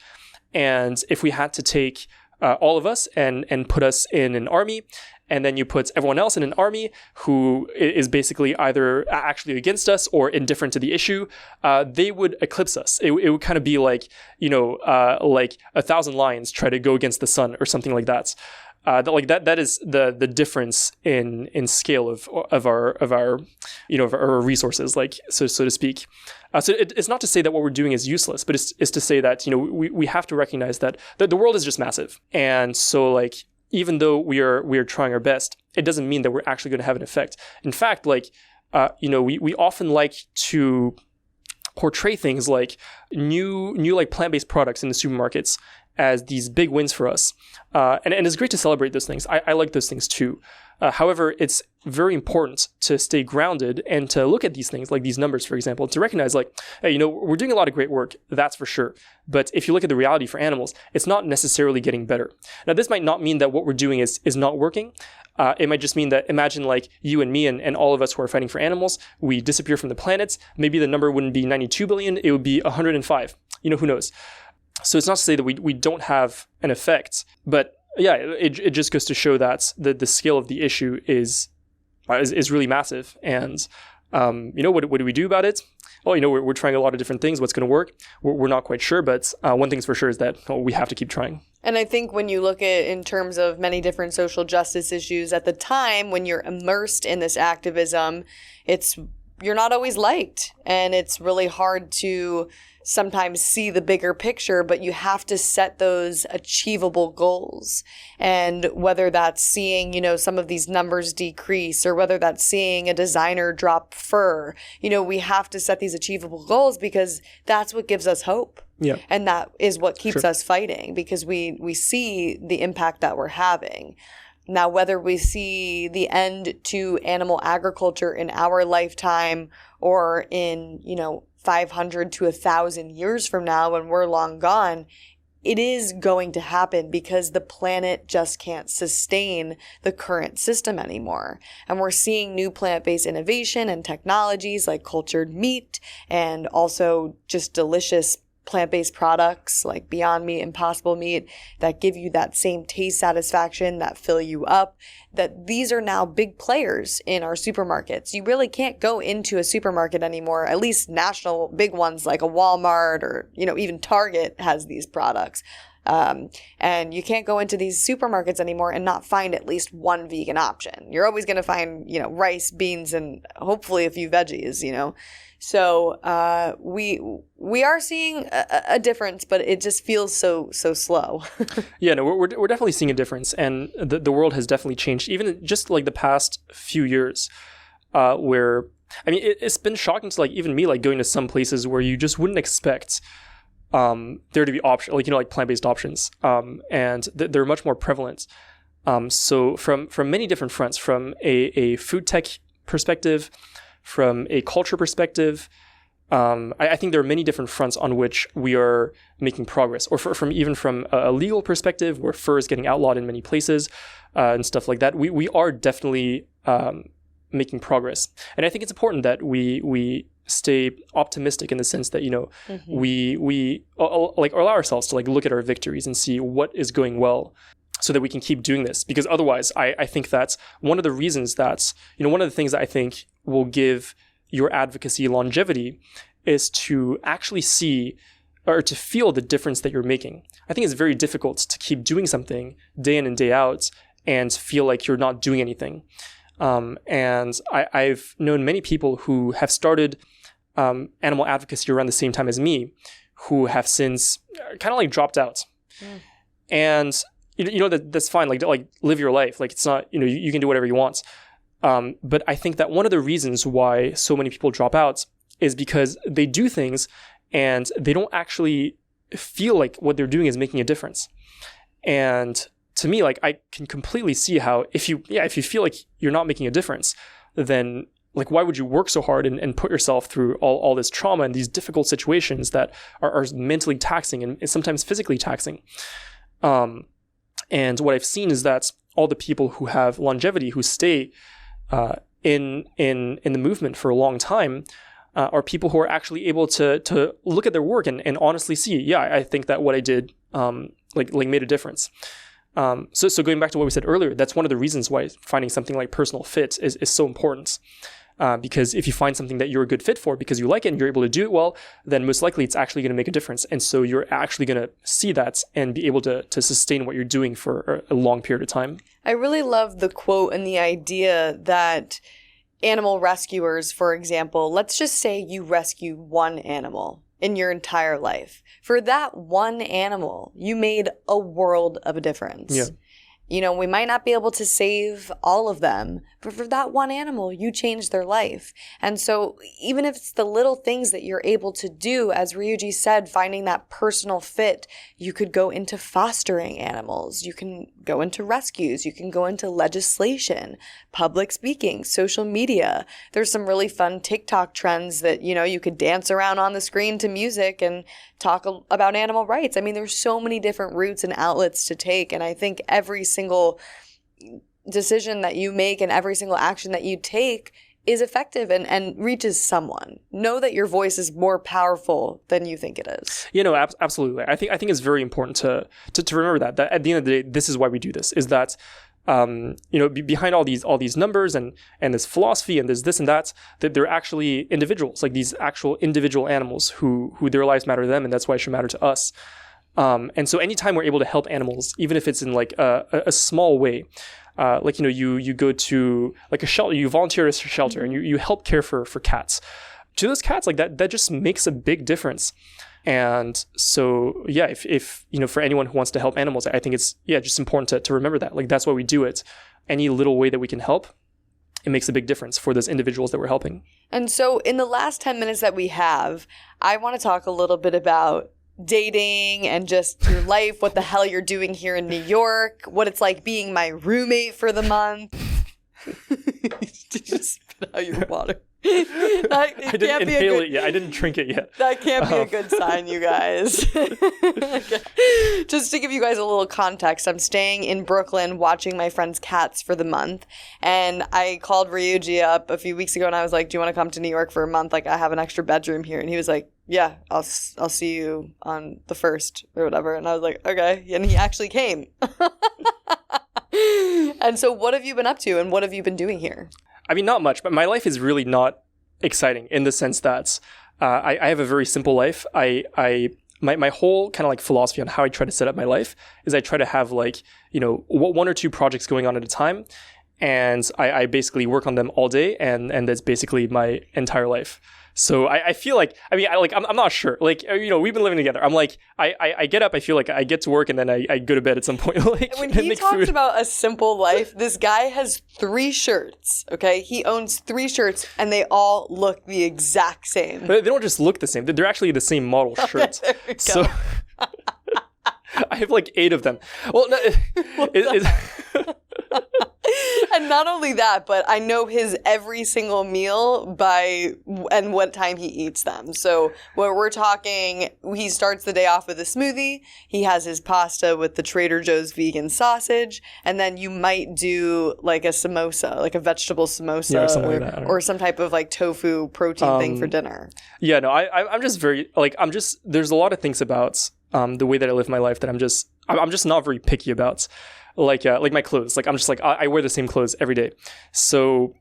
And if we had to take all of us and put us in an army, and then you put everyone else in an army who is basically either actually against us or indifferent to the issue, they would eclipse us. It would kind of be like, you know, like 1,000 lions try to go against the sun or something like that. That is the difference in scale of our you know, of our resources, like so to speak. So it's not to say that what we're doing is useless, but it's to say that, you know, we have to recognize that the world is just massive, and so like, even though we are trying our best, it doesn't mean that we're actually going to have an effect. In fact, like, you know, we often like to portray things like new like plant-based products in the supermarkets as these big wins for us. And it's great to celebrate those things. I like those things too. However, it's very important to stay grounded and to look at these things, like these numbers, for example, to recognize like, hey, you know, we're doing a lot of great work, that's for sure. But if you look at the reality for animals, it's not necessarily getting better. Now, this might not mean that what we're doing is not working. It might just mean that, imagine like you and me and all of us who are fighting for animals, we disappear from the planet. Maybe the number wouldn't be 92 billion, it would be 105. You know, who knows? So it's not to say that we don't have an effect, but yeah, it just goes to show that the scale of the issue is really massive. And you know, what do we do about it? Well, you know, we're trying a lot of different things. What's going to work? We're not quite sure, but one thing's for sure is that we have to keep trying. And I think when you look at in terms of many different social justice issues at the time, when you're immersed in this activism, you're not always liked, and it's really hard to sometimes see the bigger picture, but you have to set those achievable goals. And whether that's seeing, you know, some of these numbers decrease, or whether that's seeing a designer drop fur, you know, we have to set these achievable goals because that's what gives us hope. Yeah. And that is what keeps us fighting, because we see the impact that we're having. Now, whether we see the end to animal agriculture in our lifetime or in, you know, 500 to 1,000 years from now when we're long gone, it is going to happen because the planet just can't sustain the current system anymore. And we're seeing new plant-based innovation and technologies like cultured meat, and also just delicious plant-based products like Beyond Meat, Impossible Meat, that give you that same taste satisfaction, that fill you up, that these are now big players in our supermarkets. You really can't go into a supermarket anymore, at least national big ones like a Walmart, or, you know, even Target has these products. And you can't go into these supermarkets anymore and not find at least one vegan option. You're always going to find, you know, rice, beans, and hopefully a few veggies, you know. So we are seeing a difference, but it just feels so slow. Yeah, no, we're definitely seeing a difference, and the world has definitely changed, even just like the past few years, where, I mean, it's been shocking to like even me, like going to some places where you just wouldn't expect there to be options, like, you know, like plant-based options, and they're much more prevalent. So from many different fronts, from a food tech perspective, from a culture perspective, I think there are many different fronts on which we are making progress, or from a legal perspective, where fur is getting outlawed in many places and stuff like that. We are definitely making progress, and I think it's important that we stay optimistic in the sense that we like allow ourselves to like look at our victories and see what is going well, so that we can keep doing this. Because otherwise, I think that's one of the reasons that one of the things that I think will give your advocacy longevity is to actually see or to feel the difference that you're making. I think it's very difficult to keep doing something day in and day out and feel like you're not doing anything. And I've known many people who have started animal advocacy around the same time as me, who have since kind of like dropped out. And that's fine. Like live your life. Like it's not, you can do whatever you want. But I think that one of the reasons why so many people drop out is because they do things and they don't actually feel like what they're doing is making a difference. And to me, like I can completely see how if you feel like you're not making a difference, then like why would you work so hard and put yourself through all this trauma and these difficult situations that are mentally taxing and sometimes physically taxing. And what I've seen is that all the people who have longevity, who stay in the movement for a long time, are people who are actually able to look at their work and honestly see, I think that what I did like made a difference. So going back to what we said earlier, that's one of the reasons why finding something like personal fit is so important. Because if you find something that you're a good fit for because you like it and you're able to do it well, then most likely it's actually going to make a difference. And so you're actually going to see that and be able to sustain what you're doing for a long period of time. I really love the quote and the idea that animal rescuers, for example, let's just say you rescue one animal in your entire life. For that one animal, you made a world of a difference. Yeah. We might not be able to save all of them, but for that one animal, you changed their life. And so even if it's the little things that you're able to do, as Ryuji said, finding that personal fit, you could go into fostering animals. You can go into rescues. You can go into legislation, public speaking, social media. There's some really fun TikTok trends that, you could dance around on the screen to music and talk about animal rights. I mean, there's so many different routes and outlets to take. And I think every single decision that you make and every single action that you take is effective and reaches someone. Know that your voice is more powerful than you think it is. Absolutely. I think it's very important to remember that at the end of the day, this is why we do this, is that behind all these numbers and this philosophy and there's this and that they're actually individuals, like these actual individual animals who their lives matter to them, and that's why it should matter to us. And so anytime we're able to help animals, even if it's in like a small way, you go to like a shelter, you volunteer at a shelter and you help care for cats. To those cats, like that just makes a big difference. And so, if for anyone who wants to help animals, I think it's, just important to remember that. Like, that's why we do it. Any little way that we can help, it makes a big difference for those individuals that we're helping. And so in the last 10 minutes that we have, I want to talk a little bit about dating and just your life, what the hell you're doing here in New York, what it's like being my roommate for the month. Did you spit out your water? I didn't inhale it yet. I didn't drink it yet. That can't be a good sign, you guys. Okay. Just to give you guys a little context, I'm staying in Brooklyn watching my friend's cats for the month. And I called Ryuji up a few weeks ago and I was like, do you want to come to New York for a month? Like, I have an extra bedroom here. And he was like, yeah, I'll see you on the 1st or whatever. And I was like, okay. And he actually came. And so what have you been up to and what have you been doing here? I mean, not much, but my life is really not exciting in the sense that I have a very simple life. My whole kind of like philosophy on how I try to set up my life is I try to have like, one or two projects going on at a time. And I basically work on them all day. And that's basically my entire life. So I feel like, I'm not sure. Like, we've been living together. I'm like, I get up, I feel like I get to work and then I go to bed at some point. Like, when he talks about a simple life, this guy has 3 shirts, okay? He owns 3 shirts and they all look the exact same. But they don't just look the same. They're actually the same model shirts. There we go. So I have like 8 of them. Well, no, And not only that, but I know his every single meal and what time he eats them. So when we're talking, he starts the day off with a smoothie. He has his pasta with the Trader Joe's vegan sausage. And then you might do like a samosa, like a vegetable samosa, Yeah, or something like that. or some type of like tofu protein thing for dinner. Yeah, no, I'm just very, like, there's a lot of things about the way that I live my life that I'm just not very picky about. Like my clothes, like I'm just like I wear the same clothes every day. So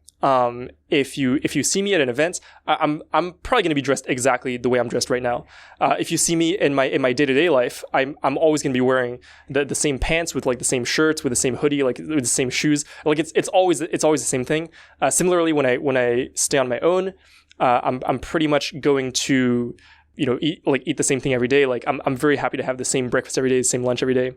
if you see me at an event, I'm probably going to be dressed exactly the way I'm dressed right now. If you see me in my day-to-day life, I'm always going to be wearing the same pants with like the same shirts with the same hoodie, like with the same shoes. Like it's always the same thing. Similarly, when I stay on my own, I'm pretty much going to eat the same thing every day. Like I'm very happy to have the same breakfast every day, the same lunch every day.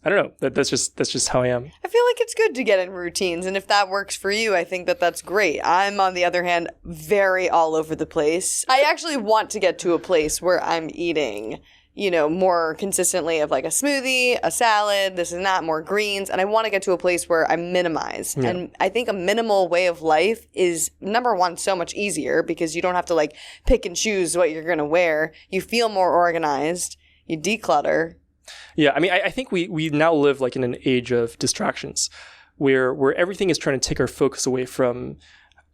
I don't know. That's just how I am. I feel like it's good to get in routines, and if that works for you, I think that's great. I'm, on the other hand, very all over the place. I actually want to get to a place where I'm eating, more consistently of like a smoothie, a salad, this and that, more greens, and I want to get to a place where I minimize. Yeah. And I think a minimal way of life is, number one, so much easier because you don't have to like pick and choose what you're going to wear. You feel more organized. You declutter. Yeah, I mean, I think we now live like in an age of distractions, where everything is trying to take our focus away from,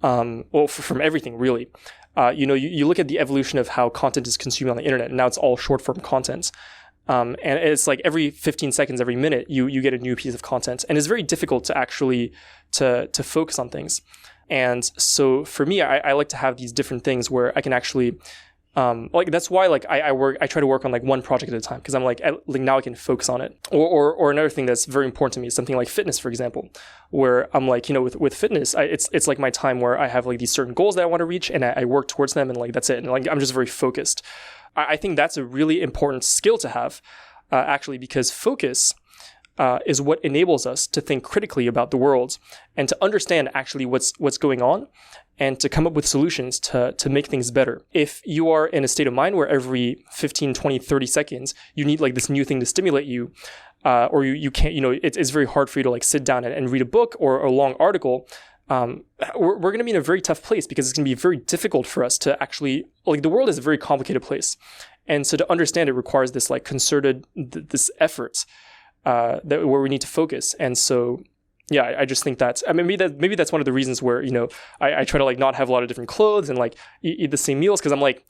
from everything really. You look at the evolution of how content is consumed on the internet, and now it's all short form content, and it's like every 15 seconds, every minute, you get a new piece of content, and it's very difficult to actually to focus on things. And so for me, I like to have these different things where I can actually. That's why I try to work on like one project at a time because I'm like now I can focus on it. Or another thing that's very important to me is something like fitness, for example, where I'm like, with fitness, it's like my time where I have like these certain goals that I want to reach and I work towards them and like that's it. And like I'm just very focused. I think that's a really important skill to have, actually, because focus is what enables us to think critically about the world and to understand actually what's going on and to come up with solutions to make things better. If you are in a state of mind where every 15, 20, 30 seconds, you need like this new thing to stimulate you, or you can't, it's very hard for you to like sit down and read a book or a long article, we're going to be in a very tough place because it's going to be very difficult for us to actually, like the world is a very complicated place. And so to understand it requires this like concerted, this effort where we need to focus. And so, yeah, I just think maybe that's one of the reasons where, I try to like not have a lot of different clothes and like eat the same meals because I'm like,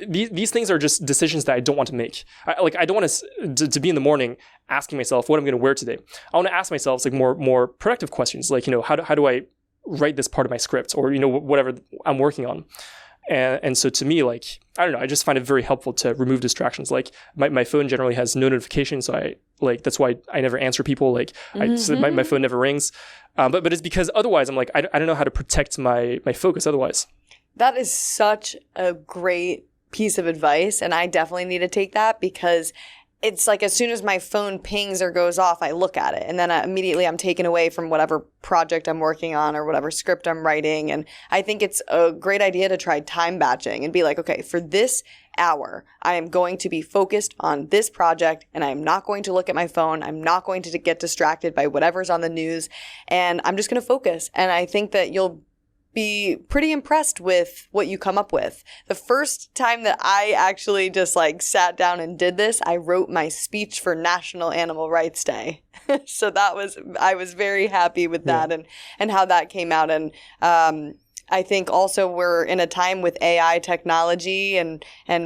these things are just decisions that I don't want to make. I don't want to be in the morning asking myself what I'm going to wear today. I want to ask myself like more productive questions, like, how do I write this part of my script or, whatever I'm working on. And so to me, like, I don't know, I just find it very helpful to remove distractions. Like my phone generally has no notifications. So that's why I never answer people. Like my phone never rings. But it's because otherwise I'm like, I don't know how to protect my focus otherwise. That is such a great piece of advice. And I definitely need to take that because it's like as soon as my phone pings or goes off, I look at it. And then immediately I'm taken away from whatever project I'm working on or whatever script I'm writing. And I think it's a great idea to try time batching and be like, okay, for this hour, I am going to be focused on this project and I'm not going to look at my phone. I'm not going to get distracted by whatever's on the news. And I'm just going to focus. And I think that you'll be pretty impressed with what you come up with. The first time that I actually just like sat down and did this, I wrote my speech for National Animal Rights Day. So I was very happy with that and how that came out. And I think also we're in a time with AI technology and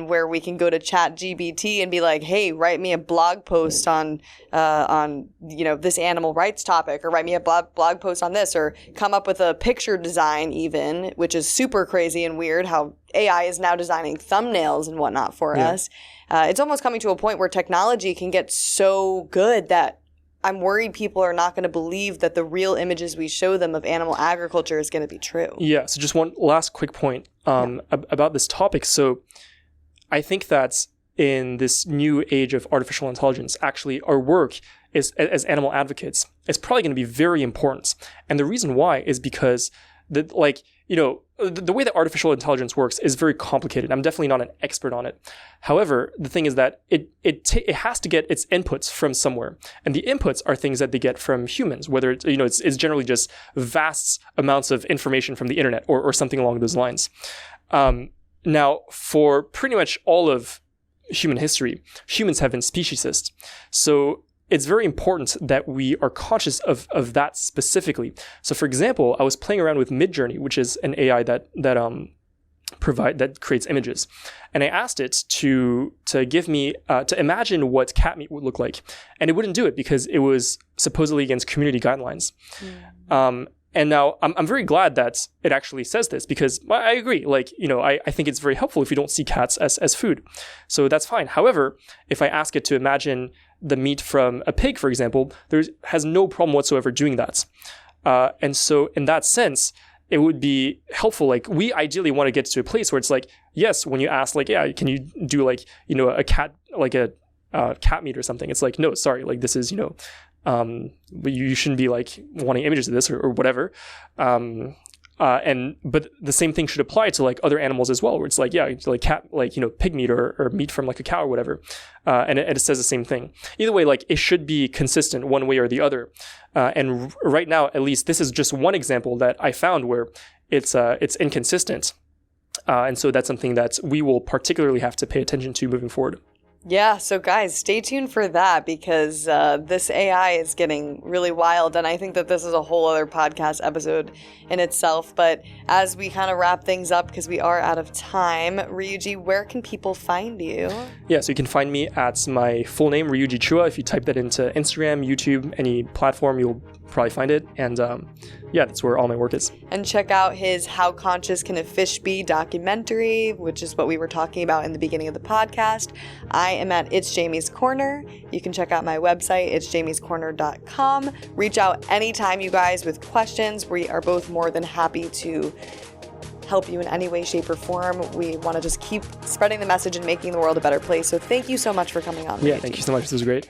where we can go to ChatGPT and be like, hey, write me a blog post on this animal rights topic, or write me a blog post on this, or come up with a picture design even, which is super crazy and weird how AI is now designing thumbnails and whatnot for us. It's almost coming to a point where technology can get so good that I'm worried people are not going to believe that the real images we show them of animal agriculture is going to be true. Yeah. So just one last quick point about this topic. So I think that in this new age of artificial intelligence, actually our work is as animal advocates is probably going to be very important. And the reason why is because the way that artificial intelligence works is very complicated. I'm definitely not an expert on it. However, the thing is that it has to get its inputs from somewhere, and the inputs are things that they get from humans. Whether it's generally just vast amounts of information from the internet or something along those lines. Now, for pretty much all of human history, humans have been speciesist. So it's very important that we are conscious of that specifically. So, for example, I was playing around with Midjourney, which is an AI that creates images, and I asked it to give me to imagine what cat meat would look like, and it wouldn't do it because it was supposedly against community guidelines. And now I'm very glad that it actually says this, because I agree. I think it's very helpful if you don't see cats as food. So that's fine. However, if I ask it to imagine the meat from a pig, for example, has no problem whatsoever doing that. And so in that sense, it would be helpful. We ideally want to get to a place where it's yes, when you ask can you do a cat, cat meat or something? It's no, sorry, this is, but you shouldn't be wanting images of this or whatever. But the same thing should apply to other animals as well, where it's cat, pig meat or meat from a cow or whatever. And it says the same thing. Either way, it should be consistent one way or the other. And right now, at least, this is just one example that I found where it's inconsistent. And so that's something that we will particularly have to pay attention to moving forward. Yeah, so guys, stay tuned for that, because this AI is getting really wild, and I think that this is a whole other podcast episode in itself. But as we kind of wrap things up, because we are out of time, Ryuji, where can people find you? Yeah, so you can find me at my full name, Ryuji Chua. If you type that into Instagram, YouTube, any platform, you'll probably find it. And that's where all my work is. And check out his How Conscious Can a Fish Be documentary, which is what we were talking about in the beginning of the podcast. I am at It's Jamie's Corner. You can check out my website, itsjamiescorner.com. Reach out anytime, you guys, with questions. We are both more than happy to help you in any way, shape, or form. We want to just keep spreading the message and making the world a better place. So thank you so much for coming on. Yeah, thank you so much. This was great.